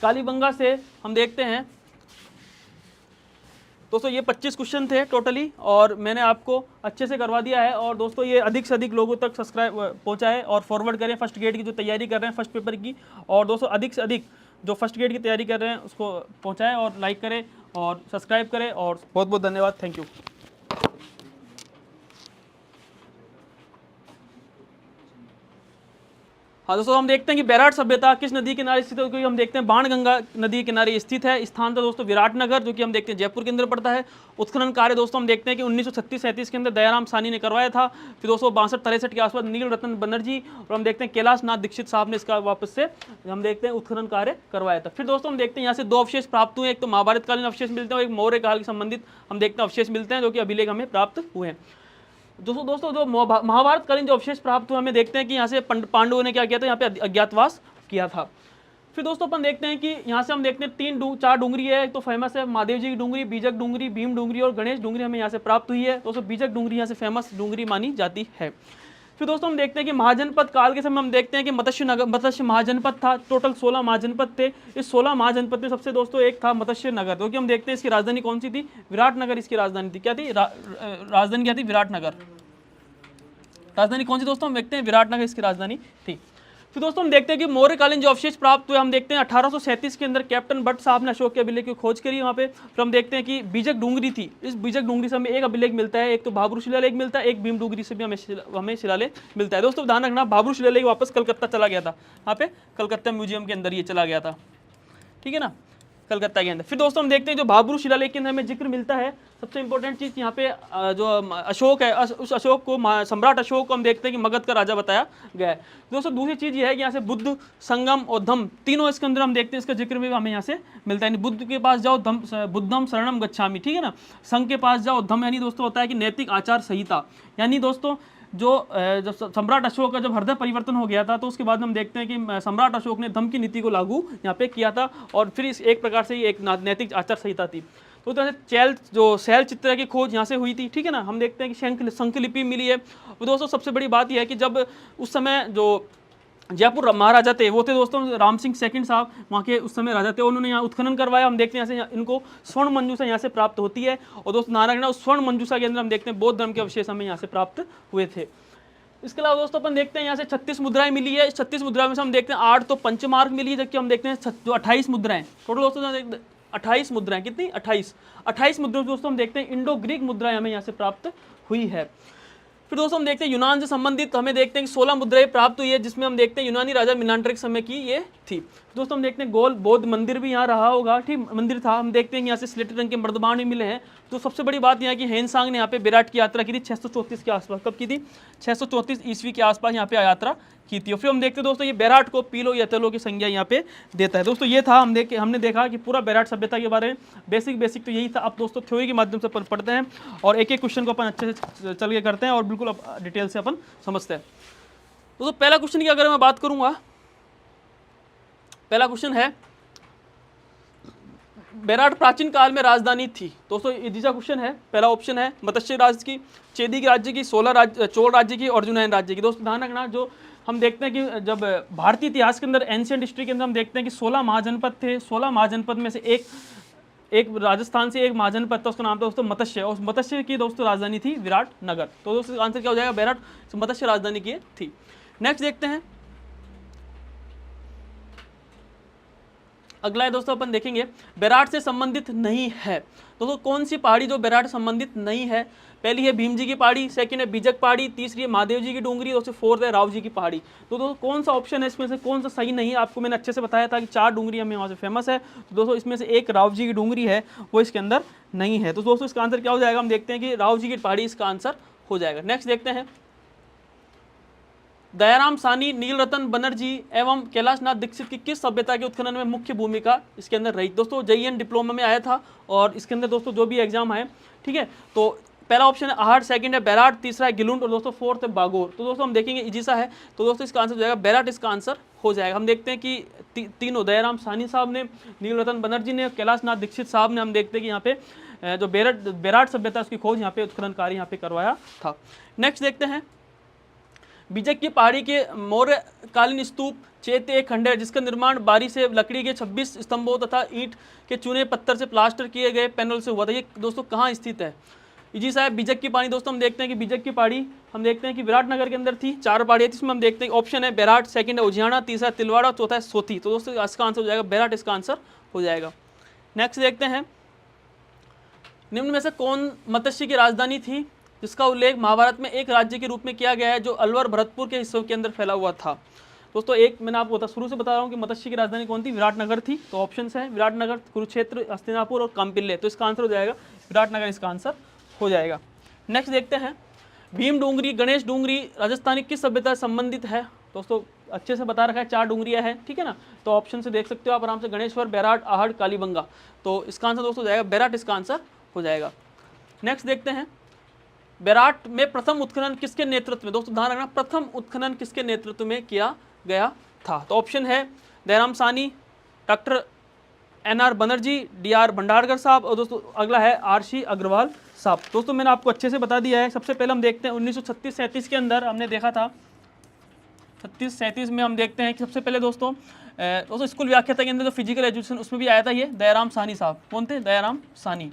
S1: कालीबंगा से हम देखते हैं दोस्तों ये 25 क्वेश्चन थे टोटली, और मैंने आपको अच्छे से करवा दिया है। और दोस्तों ये अधिक से अधिक लोगों तक सब्सक्राइब पहुंचाएं और फॉरवर्ड करें फर्स्ट गेट की जो तैयारी कर रहे हैं फर्स्ट पेपर की। और दोस्तों अधिक से अधिक जो फर्स्ट गेट की तैयारी कर रहे हैं उसको पहुंचाएं और लाइक करें और सब्सक्राइब करें। और बहुत बहुत धन्यवाद, थैंक यू। हाँ दोस्तों, हम देखते हैं कि बैराट सभ्यता किस नदी के किनारे स्थित है, क्योंकि हम देखते हैं बाणगंगा नदी के किनारे स्थित है। स्थान था दोस्तों विराटनगर, जो कि हम देखते हैं जयपुर के अंदर पड़ता है। उत्खनन कार्य दोस्तों हम देखते हैं कि 1936-37 के अंदर दयाराम साहनी ने करवाया था। फिर दोस्तों 62-63 के आसपास नील रतन बनर्जी और हम देखते हैं कैलाश नाथ दीक्षित साहब ने इसका वापस से हम देखते हैं उत्खनन कार्य करवाया था। फिर दोस्तों हम देखते हैं यहाँ से 2 अवशेष प्राप्त हुए, एक तो महाभारत कालीन अवशेष मिलते हैं और एक मौर्य काल के संबंधित हम देखते हैं अवशेष मिलते हैं, जो कि अभिलेख हमें प्राप्त हुए हैं। दोस्तों जो महाभारत कालीन जो अवशेष प्राप्त हुए, हमें देखते हैं कि यहाँ से पांडवों ने क्या किया था, यहाँ पे अज्ञातवास किया था। फिर दोस्तों अपन देखते हैं कि यहाँ से हम देखते हैं 4 डूंगरी है। एक तो फेमस है महादेव जी की डूंगरी, बीजक डूंगरी, भीम डूंगरी और गणेश डूंगरी हमें यहाँ से प्राप्त हुई है। दोस्तों बीजक डूंगरी यहाँ से फेमस डूंगरी मानी जाती है। फिर दोस्तों हम देखते हैं कि महाजनपद काल के समय हम देखते हैं कि मत्स्य महाजनपद था। टोटल 16 महाजनपद थे। इस 16 महाजनपद में सबसे दोस्तों एक था मत्स्य नगर, क्योंकि हम देखते हैं इसकी राजधानी कौन सी थी, विराटनगर इसकी राजधानी थी। क्या थी राजधानी, क्या थी, विराटनगर। राजधानी कौन सी दोस्तों, हम देखते हैं विराटनगर इसकी राजधानी थी। फिर दोस्तों हम देखते हैं कि मौर्यकालीन जो अवशेष प्राप्त हुए, हम देखते हैं 1837 के अंदर कैप्टन भट्ट साहब ने अशोक के अभिलेख की खोज करी वहाँ पे। फिर हम देखते हैं कि बीजक डूंगरी थी। इस बीजक डूंगरी से हमें एक अभिलेख मिलता है, एक तो भाबरू शिलालेख मिलता है, एक भीम डूंगरी से भी हमें शिलालेख मिलता है। दोस्तों ध्यान रखना, भाबरू शिलालेख वापस कलकत्ता चला गया था, वहाँ पे कलकत्ता म्यूजियम के अंदर ये चला गया था, ठीक है ना, कलकत्ता के अंदर। फिर दोस्तों हम देखते हैं जो भाबरू शिलालेख के अंदर हमें जिक्र मिलता है, सबसे इंपॉर्टेंट चीज़ यहाँ पे जो अशोक है, उस अशोक को सम्राट अशोक को हम देखते हैं कि मगध का राजा बताया गया है। दोस्तों दूसरी चीज़ ये है कि यहाँ से बुद्ध, संगम और धम्म तीनों इसके अंदर हम देखते हैं, इसका जिक्र भी हमें यहाँ से मिलता है। बुद्ध के पास जाओ बुद्धम शरणम गच्छामि, ठीक है ना। संघ के पास जाओ, धम्म यानी दोस्तों होता है कि नैतिक आचार संहिता, यानी दोस्तों जब सम्राट अशोक का जब हृदय परिवर्तन हो गया था, तो उसके बाद हम देखते हैं कि सम्राट अशोक ने धम्म की नीति को लागू यहाँ पे किया था, और फिर इस एक प्रकार से ये एक नैतिक आचार संहिता थी। तो शैल चित्र की खोज यहाँ से हुई थी, ठीक है ना। हम देखते हैं कि शंख लिपि मिली है। दोस्तों सबसे बड़ी बात यह है कि जब उस समय जो जयपुर महाराजा थे वो थे दोस्तों राम सिंह सेकंड साहब, वहाँ के उस समय राजा थे, उन्होंने यहाँ उत्खनन करवाया। हम देखते हैं यहाँ से इनको स्वर्ण मंजूषा यहाँ से प्राप्त होती है। और दोस्तों नारायण उस स्वर्ण मंजूषा के अंदर हम देखते हैं बौद्ध धर्म के अवशेष हमें यहाँ से प्राप्त हुए थे। इसके अलावा दोस्तों अपन देखते हैं यहाँ से 36 मुद्राएं मिली है। इस 36 मुद्रा में से हम देखते हैं 8 तो पंचमार्क मिली है, जबकि हम देखते हैं जो 28 मुद्राएं टोटल दोस्तों 28 मुद्राएं, कितनी 28 मुद्रा दोस्तों हम देखते हैं इंडो ग्रीक मुद्राएं हमें यहाँ से प्राप्त हुई है। फिर दोस्तों हम देखते हैं यूनान से संबंधित हमें देखते हैं कि 16 मुद्राएं प्राप्त हुई है, जिसमें हम देखते हैं यूनानी राजा मिनांडर समय की ये थी। दोस्तों हम देखते हैं गोल बौद्ध मंदिर भी यहाँ रहा होगा, ठीक मंदिर था। हम देखते हैं कि यहाँ से स्लेटी रंग के मर्दबान भी मिले हैं। तो सबसे बड़ी बात यह है कि हेनसांग ने यहाँ पे विराट की यात्रा की थी 634 के आसपास। कब की थी, 634 ईस्वी के आसपास यहाँ पे यात्रा की थी। और फिर हम देखते हैं दोस्तों ये बैराट को पीलो या तेलो की संज्ञा यहाँ पे देता है। दोस्तों ये था हमने देखा कि पूरा बैराट सभ्यता के बारे में बेसिक तो यही था। अब दोस्तों थ्योरी के माध्यम से अपन पढ़ते हैं और एक एक क्वेश्चन को अपन अच्छे से चल के करते हैं और बिल्कुल डिटेल से अपन समझते हैं। दोस्तों पहला क्वेश्चन की अगर मैं बात करूंगा, पहला क्वेश्चन है बैराट प्राचीन काल में राजधानी थी। दोस्तों ये दूसरा क्वेश्चन है, पहला ऑप्शन है मत्स्य राज्य की, चेदी राज्य की, चोल राज्य की, अर्जुनयन राज्य की। दोस्तों ध्यान रखना, जो हम देखते हैं कि जब भारतीय इतिहास के अंदर एंशियंट हिस्ट्री के अंदर हम देखते हैं कि 16 महाजनपद थे। 16 महाजनपद में से एक राजस्थान से एक महाजनपद था, उसका नाम था दोस्तों मत्स्य, और मत्स्य की दोस्तों राजधानी थी विराटनगर। तो दोस्तों आंसर क्या हो जाएगा, बैराट मत्स्य राजधानी की थी। नेक्स्ट देखते हैं, अगला है दोस्तों अपन देखेंगे बैराट से संबंधित नहीं है। दोस्तों कौन सी पहाड़ी जो बैराट संबंधित नहीं है, पहली है भीम जी की पहाड़ी, सेकंड है बीजक पहाड़ी, तीसरी है महादेव जी की डूंगरी, दोस्तों फोर्थ है राव जी की पहाड़ी। तो दोस्तों कौन सा ऑप्शन है इसमें से कौन सा सही नहीं है, आपको मैंने अच्छे से बताया था कि 4 डूंगरी हमें वहाँ से फेमस है। तो दोस्तों इसमें से एक राव जी की डूंगरी है, वो इसके अंदर नहीं है। तो दोस्तों इसका आंसर क्या हो जाएगा, हम देखते हैं कि राव जी की पहाड़ी इसका आंसर हो जाएगा। नेक्स्ट देखते हैं, दयाराम साहनी, नील रतन बनर्जी एवं कैलाश नाथ दीक्षित की किस सभ्यता के उत्खनन में मुख्य भूमिका इसके अंदर रही। दोस्तों JEN डिप्लोमा में आया था और इसके अंदर दोस्तों जो भी एग्जाम है, ठीक है, तो पहला ऑप्शन है आहड़, सेकंड है बैराट, तीसरा है गिलुंड और दोस्तों फोर्थ है बागोर। तो दोस्तों हम देखेंगे इजिसा है, तो दोस्तों इसका आंसर हो जाएगा बैराट, इसका आंसर हो जाएगा। हम देखते हैं कि तीनों दयाराम साहनी साहब ने, नील रतन बनर्जी ने, कैलाश नाथ दीक्षित साहब ने, हम देखते हैं कि यहाँ पे जो बैराट सभ्यता उसकी खोज यहाँ पे उत्खनन कार्य यहाँ पे करवाया था। नेक्स्ट देखते हैं, बीजक की पहाड़ी के मौर्यकालीन स्तूप चैत्य एक खंड है जिसका निर्माण बारी से लकड़ी के 26 स्तंभों तथा ईंट के चूने पत्थर से प्लास्टर किए गए पैनल से हुआ था। ये दोस्तों कहाँ स्थित है? जी साहब, बीजक की पहाड़ी दोस्तों हम देखते हैं कि बीजक की पहाड़ी हम देखते हैं कि विराटनगर के अंदर थी। 4 पहाड़ियाँ थी, इसमें हम देखते हैं ऑप्शन है बेराट, सेकंड है उजियाना, तीसरा तिलवाड़ा, चौथा है सोथी। तो दोस्तों इसका आंसर हो जाएगा बेराट, इसका आंसर हो जाएगा। नेक्स्ट देखते हैं, निम्न में से कौन मत्स्य की राजधानी थी जिसका उल्लेख महाभारत में एक राज्य के रूप में किया गया है जो अलवर भरतपुर के हिस्सों के अंदर फैला हुआ था? दोस्तों एक मैंने आपको शुरू से बता रहा हूँ कि मत्स्य की राजधानी कौन थी, विराटनगर थी। तो ऑप्शन है विराटनगर, कुरुक्षेत्र, हस्तिनापुर और काम्पिल्य। तो इसका आंसर हो जाएगा विराटनगर, इसका आंसर हो जाएगा। नेक्स्ट देखते हैं, भीम डूंगरी, गणेश डूंगरी राजस्थानी किस सभ्यता से संबंधित है? दोस्तों अच्छे से बता रखा है, 4 डूंगरियाँ हैं, ठीक है ना। तो ऑप्शन से देख सकते हो आप आराम से, गणेश्वर, बैराट, आहड़, कालीबंगा। तो इसका आंसर दोस्तों हो जाएगा बैराट, इसका आंसर हो जाएगा। नेक्स्ट देखते हैं, बैराट में प्रथम उत्खनन किसके नेतृत्व में? दोस्तों ध्यान रखना, प्रथम उत्खनन किसके नेतृत्व में किया गया था? तो ऑप्शन है Dayaram Sahni, doctor NR Banerjee, DR Bhandarkar साहब, और दोस्तों अगला है RC अग्रवाल साहब। दोस्तों मैंने आपको अच्छे से बता दिया है। सबसे पहले हम देखते हैं 1936-37 के अंदर हमने देखा था, 36-37 में हम देखते हैं कि सबसे पहले दोस्तों स्कूल व्याख्याता के अंदर जो फिजिकल एजुकेशन उसमें भी आया था ये दयाराम साहनी साहब। कौन थे? दयाराम साहनी,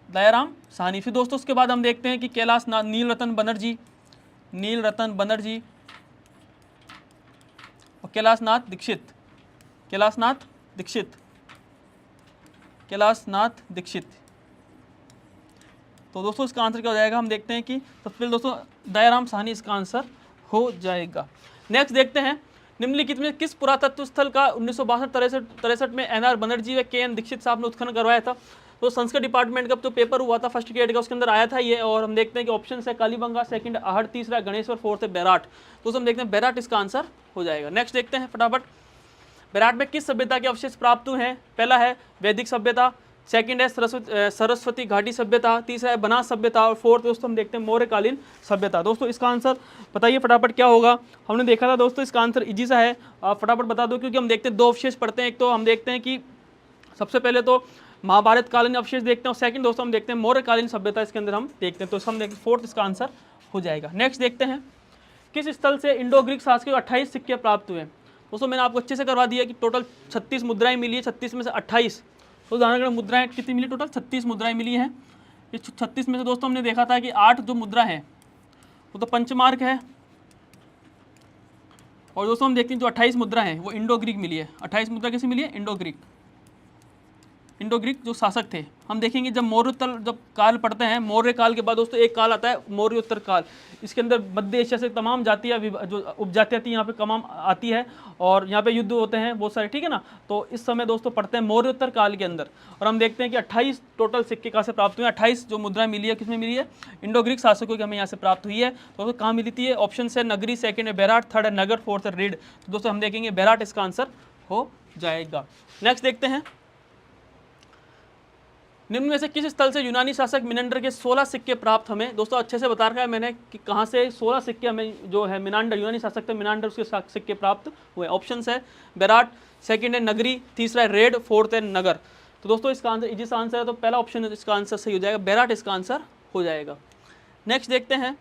S1: दयाराम साहनी। फिर दोस्तों उसके बाद हम देखते हैं कि कैलाश नाथ, नीलरतन बनर्जी, नीलरतन बनर्जी और कैलाशनाथ दीक्षित, कैलाशनाथ दीक्षित, कैलाशनाथ दीक्षित। तो दोस्तों इसका आंसर क्या हो जाएगा? हम देखते हैं कि सबसे पहले दोस्तों दयाराम साहनी इसका आंसर हो जाएगा। नेक्स्ट देखते हैं, निम्नलिखित में किस पुरातत्व स्थल का 1962-63 में NR बनर्जी व KN दीक्षित साहब ने उत्खनन करवाया था? तो संस्कृत डिपार्टमेंट का जो पेपर हुआ था फर्स्ट ग्रेड का उसके अंदर आया था ये। और हम देखते हैं कि ऑप्शन है कालीबंगा, सेकंड आहड़, तीसरा गणेश्वर, फोर्थ है बैराट। तो हम देखते हैं बैराट इसका आंसर हो जाएगा। नेक्स्ट देखते हैं फटाफट, बैराट में किस सभ्यता के अवशेष प्राप्त हुए हैं? पहला है वैदिक सभ्यता, सेकंड है सरस्वती घाटी सभ्यता, तीसरा है बनास सभ्यता और फोर्थ दोस्तों हम देखते हैं मौर्यकालीन सभ्यता। दोस्तों इसका आंसर बताइए फटाफट क्या होगा? हमने देखा था दोस्तों इसका आंसर इजी सा है, आप फटाफट बता दो क्योंकि हम देखते हैं 2 अवशेष पढ़ते हैं। एक तो हम देखते हैं कि सबसे पहले तो महाभारत कालीन अवशेष देखते हैं और सेकंड दोस्तों हम देखते हैं मौर्यकालीन सभ्यता इसके अंदर हम देखते हैं। तो हम देखते हैं फोर्थ इसका आंसर हो जाएगा। नेक्स्ट देखते हैं, किस स्थल से इंडो ग्रीक शासकीय 28 सिक्के प्राप्त हुए? दोस्तों मैंने आपको अच्छे से करवा दिया कि टोटल 36 मुद्राएं मिली है, 36 में से 28। तो उदाहरण मुद्राएं कितनी मिली? टोटल 36 मुद्राएं मिली हैं। इस 36 में से दोस्तों हमने देखा था कि 8 जो मुद्रा है वो तो पंचमार्क है, और दोस्तों हम देखते हैं जो 28 मुद्रा है वो इंडो ग्रीक मिली है। 28 मुद्रा कैसे मिली है? इंडो ग्रीक, इंडो ग्रीक जो शासक थे। हम देखेंगे जब मौर्योत्तर जब काल पढ़ते हैं, मौर्य काल के बाद दोस्तों एक काल आता है मौर्योत्तर काल। इसके अंदर मध्य एशिया से तमाम जातियाँ जो उपजातियाँ थी यहाँ पे तमाम आती है और यहाँ पे युद्ध होते हैं बहुत सारे, ठीक है ना। तो इस समय दोस्तों पढ़ते हैं मौर्योत्तर काल के अंदर, और हम देखते हैं कि 28 टोटल सिक्के कहाँ से प्राप्त हुए हैं। 28 जो मुद्रा मिली है किसमें मिली है? इंडो ग्रीक शासकों की हमें यहाँ से प्राप्त हुई है। तो कहाँ मिली थी? ऑप्शन है नगरी, सेकेंड है बैराट, थर्ड है नगर, फोर्थ है रीड। तो दोस्तों हम देखेंगे बैराट इसका आंसर हो जाएगा। नेक्स्ट देखते हैं, निम्न में से किस स्थल से यूनानी शासक मिनांडर के 16 सिक्के प्राप्त हमें? दोस्तों अच्छे से बता रखा है मैंने कि कहाँ से 16 सिक्के हमें जो है मिनांडर, यूनानी शासक थे मिनांडर, उसके सिक्के प्राप्त हुए। ऑप्शन है बैराट, सेकंड है नगरी, तीसरा है रेड, फोर्थ है नगर। तो दोस्तों इसका आंसर इजी सा आंसर है, तो पहला ऑप्शन इसका आंसर सही हो जाएगा, बैराट इसका आंसर हो जाएगा। नेक्स्ट देखते हैं,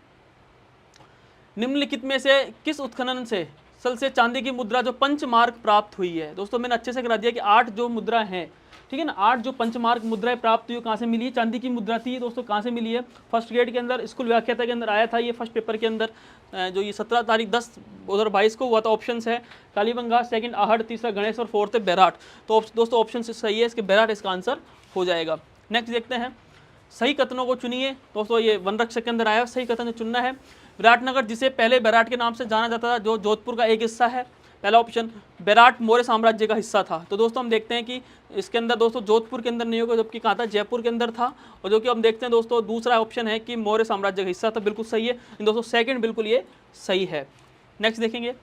S1: निम्नलिखित में से किस उत्खनन से सल से चांदी की मुद्रा जो पंचमार्क प्राप्त हुई है? दोस्तों मैंने अच्छे से करा दिया कि 8 जो मुद्रा हैं, ठीक है ना, 8 जो पंचमार्क मुद्राएं प्राप्त हुई कहाँ से मिली है? चांदी की मुद्रा थी दोस्तों, कहाँ से मिली है? फर्स्ट ग्रेड के अंदर स्कूल व्याख्याता के अंदर आया था ये फर्स्ट पेपर के अंदर, जो ये 17 तारीख 10/2022 को हुआ था। ऑप्शन है कालीबंगा, सेकंड आहड़, तीसरा गणेश और फोर्थ है बैराट। तो दोस्तों ऑप्शन से सही है, इसके बैराट इसका आंसर हो जाएगा। नेक्स्ट देखते हैं, सही कथनों को चुनिए। दोस्तों ये वन रक्षक के अंदर आया, सही कथन चुनना है। विराटनगर जिसे पहले बैराट के नाम से जाना जाता था, जो जोधपुर का एक हिस्सा है। पहला ऑप्शन, बैराट मौर्य साम्राज्य का हिस्सा था। तो दोस्तों हम देखते हैं कि इसके अंदर दोस्तों जोधपुर के अंदर नहीं होगा, जबकि कहा था जयपुर के अंदर था। और जो कि हम देखते हैं दोस्तों दूसरा ऑप्शन है कि मौर्य साम्राज्य का हिस्सा था, बिल्कुल सही है दोस्तों, सेकंड बिल्कुल ये सही है। नेक्स्ट देखेंगे,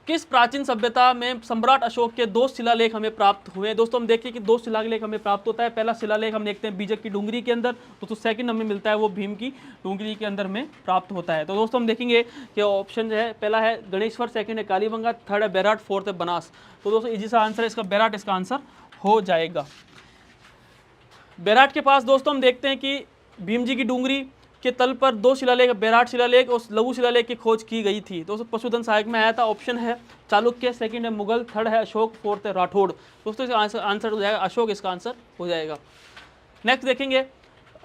S1: किस प्राचीन सभ्यता में सम्राट अशोक के 2 शिलालेख हमें प्राप्त हुए? दोस्तों हम देखिए कि 2 शिलालेख हमें प्राप्त होता है। पहला शिलालेख हम देखते हैं बीजक की डूंगरी के अंदर, तो सेकंड हमें मिलता है वो भीम की डूंगरी के अंदर में प्राप्त होता है। तो दोस्तों हम देखेंगे कि ऑप्शन जो है पहला है गणेश्वर, सेकंड है कालीबंगा, थर्ड है बैराट, फोर्थ है बनास। तो दोस्तों इजी सा आंसर है इसका, बैराट इसका आंसर हो जाएगा। बैराट के पास दोस्तों हम देखते हैं कि भीम जी की डूंगरी के तल पर 2 शिलालेख, बेराट शिलालेख और लघु शिलालेख की खोज की गई थी। दोस्तों पशुधन सहायक में आया था, ऑप्शन है चालुक्य, सेकंड है मुगल, थर्ड है अशोक, फोर्थ है राठौड़। दोस्तों इसका आंसर हो जाएगा अशोक, इसका आंसर हो जाएगा। नेक्स्ट देखेंगे,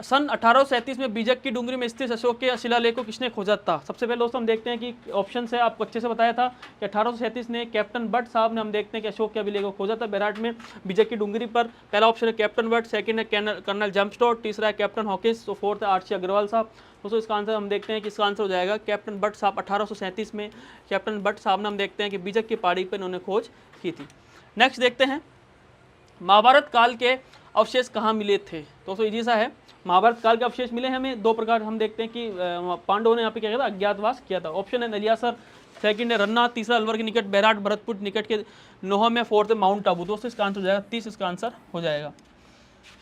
S1: सन 1837 में बीजक की डूंगरी में स्थित अशोक के शिलालेख को किसने खोजा था? सबसे पहले दोस्तों हम देखते हैं कि ऑप्शन से आपको अच्छे से बताया था कि 1837 ने कैप्टन बट साहब ने, हम देखते हैं कि अशोक के अभिलेख को खोजा था बेराट में बीजक की डूंगरी पर। पहला ऑप्शन है कैप्टन बट, सेकंड है कर्नल जम्पस्टॉट, तीसरा है कैप्टन हॉकिस, तो फोर्थ है आरसी अग्रवाल साहब। दोस्तों इसका आंसर हम देखते हैं कि इसका आंसर हो जाएगा कैप्टन बट साहब। 1837 में कैप्टन बट साहब ने, हम देखते हैं कि बीजक की पहाड़ी पर इन्होंने खोज की थी। नेक्स्ट देखते हैं, महाभारत काल के अवशेष कहाँ मिले थे? दोस्तों इजी सा है, महाभारत काल के अवशेष मिले हमें दो प्रकार। हम देखते हैं कि पांडवों ने यहाँ पे क्या किया था, अज्ञातवास किया था। ऑप्शन है नलियासर, सेकंड है रन्ना, तीसरा अलवर के निकट बेराट, भरतपुर निकट के नोहा में, फोर्थ है माउंट आबू। दोस्तों इसका आंसर हो जाएगा 30, इसका आंसर हो जाएगा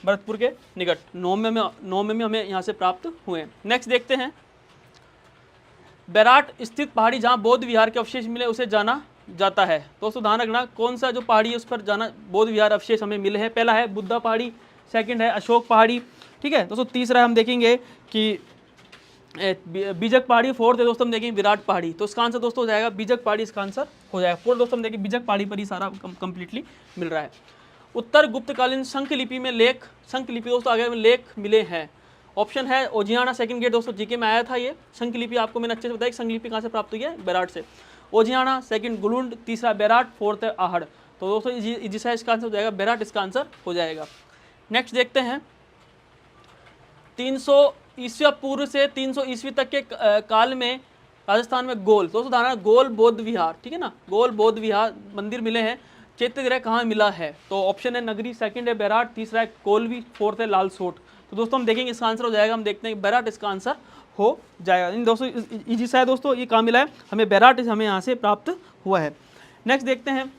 S1: भरतपुर के निकट नोमे में हमें यहाँ से प्राप्त हुए। नेक्स्ट देखते हैं, बेराट स्थित पहाड़ी जहाँ बौद्ध विहार के अवशेष मिले उसे जाना जाता है। दोस्तों ध्यान रखना, कौन सा जो पहाड़ी है उस पर जाना बौद्ध विहार अवशेष हमें मिले हैं। पहला है बुद्धा पहाड़ी, सेकंड है अशोक पहाड़ी, ठीक है दोस्तों। तीसरा हम देखेंगे कि बीजक पहाड़ी, फोर्थ है दोस्तों हम देखेंगे विराट पहाड़ी। तो इसका आंसर दोस्तों हो जाएगा बीजक पहाड़ी, इसका आंसर हो जाएगा। फोर्थ दोस्तों हम देखेंगे बीजक पहाड़ी पर ही सारा कंप्लीटली मिल रहा है। उत्तर गुप्तकालीन शंख लिपि में लेख, शंख लिपि दोस्तों आगे में लेख मिले हैं। ऑप्शन है ओजियाना, सेकंड गेट दोस्तों जीके में आया था ये शंख लिपि, आपको मैंने अच्छे से बताया कि शंख लिपि कहाँ से प्राप्त हुई है, बेराट से। ओजियाना, सेकंड गुलुंड, तीसरा बेराट, फोर्थ है आहड़। तो दोस्तों जिसका इसका आंसर हो जाएगा बेराट, इसका आंसर हो जाएगा। नेक्स्ट देखते हैं, 300 ईस्वी पूर्व से 300 ईस्वी तक के काल में राजस्थान में गोल, दोस्तों धारणा गोल बौद्ध विहार, ठीक है ना, गोल बौद्ध विहार मंदिर मिले हैं। चैत्य ग्रह कहाँ मिला है? तो ऑप्शन है नगरी, सेकंड है बेराट, तीसरा है कोलवी, फोर्थ है लालसोट। तो दोस्तों हम देखेंगे इसका आंसर हो जाएगा, हम देखते हैं बेराट, इसका आंसर हो जाएगा। इन दोस्तों इजी सा है दोस्तों, ये कहाँ मिला है हमें, बेराट हमें यहाँ से प्राप्त हुआ है। नेक्स्ट देखते हैं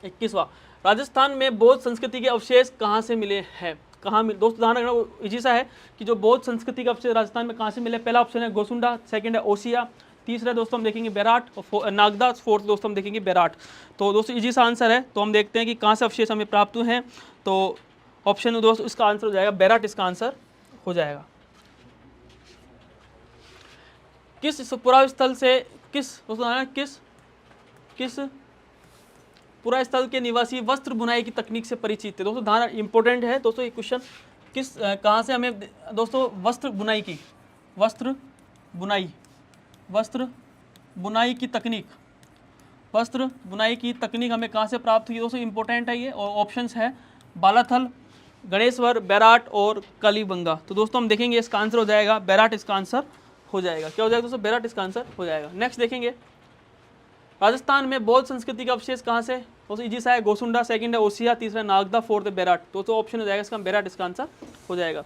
S1: 21वां, राजस्थान में बौद्ध संस्कृति के अवशेष कहाँ से मिले हैं? कहाँ मिले? दोस्तों ध्यान रखना इजी सा है कि जो बौद्ध संस्कृति के अवशेष राजस्थान में कहाँ से मिले। पहला ऑप्शन है गोसुंडा, सेकंड है ओसिया, तीसरा दोस्तों हम देखेंगे बेराट, नागदा, फोर्थ दोस्तों हम देखेंगे बेराट। तो दोस्तों इजी सा आंसर है। तो हम देखते हैं कि कहाँ से अवशेष हमें प्राप्त हुए हैं। तो ऑप्शन दोस्तों इसका आंसर हो जाएगा बेराट, इसका आंसर हो जाएगा। किस पुरास्थल से दोस्तों किस पुरा स्थल के निवासी वस्त्र बुनाई की तकनीक से परिचित थे? दोस्तों ध्यान इंपॉर्टेंट है दोस्तों ये क्वेश्चन, किस कहाँ से हमें दोस्तों वस्त्र बुनाई की तकनीक हमें कहाँ से प्राप्त हुई? दोस्तों इंपॉर्टेंट है ये, और ऑप्शंस है बालाथल, गणेश्वर, बेराट और कालीबंगा। तो दोस्तों हम देखेंगे इसका आंसर हो जाएगा बेराट, इसका आंसर हो जाएगा। क्या हो जाएगा दोस्तों? बेराट, इसका आंसर हो जाएगा। नेक्स्ट देखेंगे, राजस्थान में बौद्ध संस्कृति का अवशेष कहाँ से? दोस्तों इजी सा है, गोसुंडा, सेकंड है ओसिया, तीसरा नागदा, फोर्थ है बेराट। तो ऑप्शन हो जाएगा इसका बेराट, इसका आंसर हो जाएगा।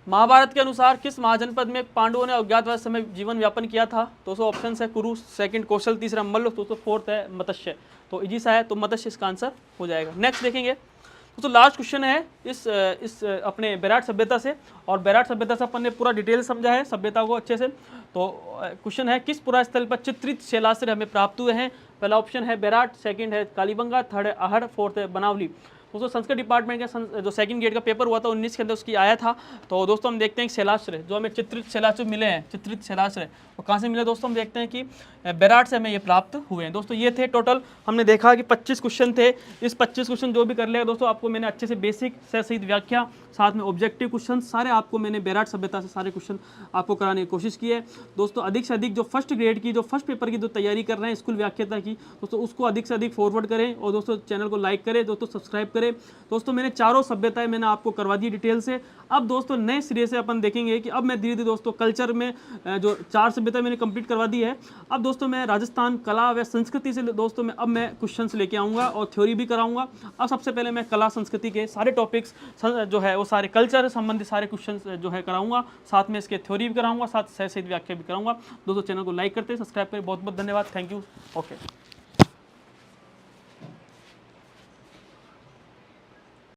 S1: महाभारत के अनुसार किस महाजनपद में पांडवों ने अज्ञातवास समय जीवन व्यापन किया था? दोस्तों ऑप्शन है कुरु, सेकंड कौशल, तीसरा मल्ल, दोस्तों फोर्थ है मत्स्य। तो इजी सा है, तो मत्स्य इसका आंसर हो जाएगा। नेक्स्ट देखेंगे दोस्तों, लास्ट क्वेश्चन है इस अपने बेराट सभ्यता से, और बेराट सभ्यता से अपन ने पूरा डिटेल समझा है सभ्यता को अच्छे से। तो क्वेश्चन है, किस पुरा स्थल पर चित्रित शिलाश्रय हमें प्राप्त हुए हैं? पहला ऑप्शन है बेराट, सेकंड है कालीबंगा, थर्ड है आहड़, फोर्थ है बनावली। दोस्तों संस्कृत डिपार्टमेंट का जो सेकंड गेट का पेपर हुआ था 19 के अंदर उसकी आया था। तो दोस्तों हम देखते हैं शिलाश्रय जो हमें चित्रित शिलाश्रय मिले हैं, चित्रित शिलाश्रय वो कहाँ से मिले दोस्तों? हम देखते हैं कि बेराट से हमें ये प्राप्त हुए हैं। दोस्तों ये थे टोटल, हमने देखा कि 25 क्वेश्चन थे। इस 25 क्वेश्चन जो भी कर लेगा दोस्तों, आपको मैंने अच्छे से बेसिक से सहित व्याख्या, साथ में ऑब्जेक्टिव क्वेश्चन सारे आपको मैंने बेराट सभ्यता से सारे क्वेश्चन आपको कराने की कोशिश की है। दोस्तों अधिक से अधिक जो फर्स्ट ग्रेड की, जो फर्स्ट पेपर की जो तैयारी कर रहे हैं स्कूल व्याख्याता की, दोस्तों उसको अधिक से अधिक फॉरवर्ड करें, और दोस्तों चैनल को लाइक करें, दोस्तों सब्सक्राइब करें। दोस्तों मैंने चारों सभ्यताएं मैंने आपको करवा दी डिटेल से। अब दोस्तों नए सिरे से अपन देखेंगे कि अब मैं धीरे धीरे दोस्तों कल्चर में जो 4 सभ्यता मैंने कंप्लीट करवा दी है, अब दोस्तों मैं राजस्थान कला व संस्कृति से दोस्तों मैं अब मैं क्वेश्चंस लेके आऊँगा और थ्योरी भी कराऊंगा। अब सबसे पहले मैं कला संस्कृति के सारे टॉपिक्स जो है वो सारे कल्चर संबंधित सारे क्वेश्चंस जो है कराऊंगा, साथ में इसके थ्योरी भी कराऊंगा, साथ सहित व्याख्या भी कराऊंगा। दोस्तों चैनल को लाइक करते, सब्सक्राइब करें। बहुत बहुत धन्यवाद, थैंक यू, ओके।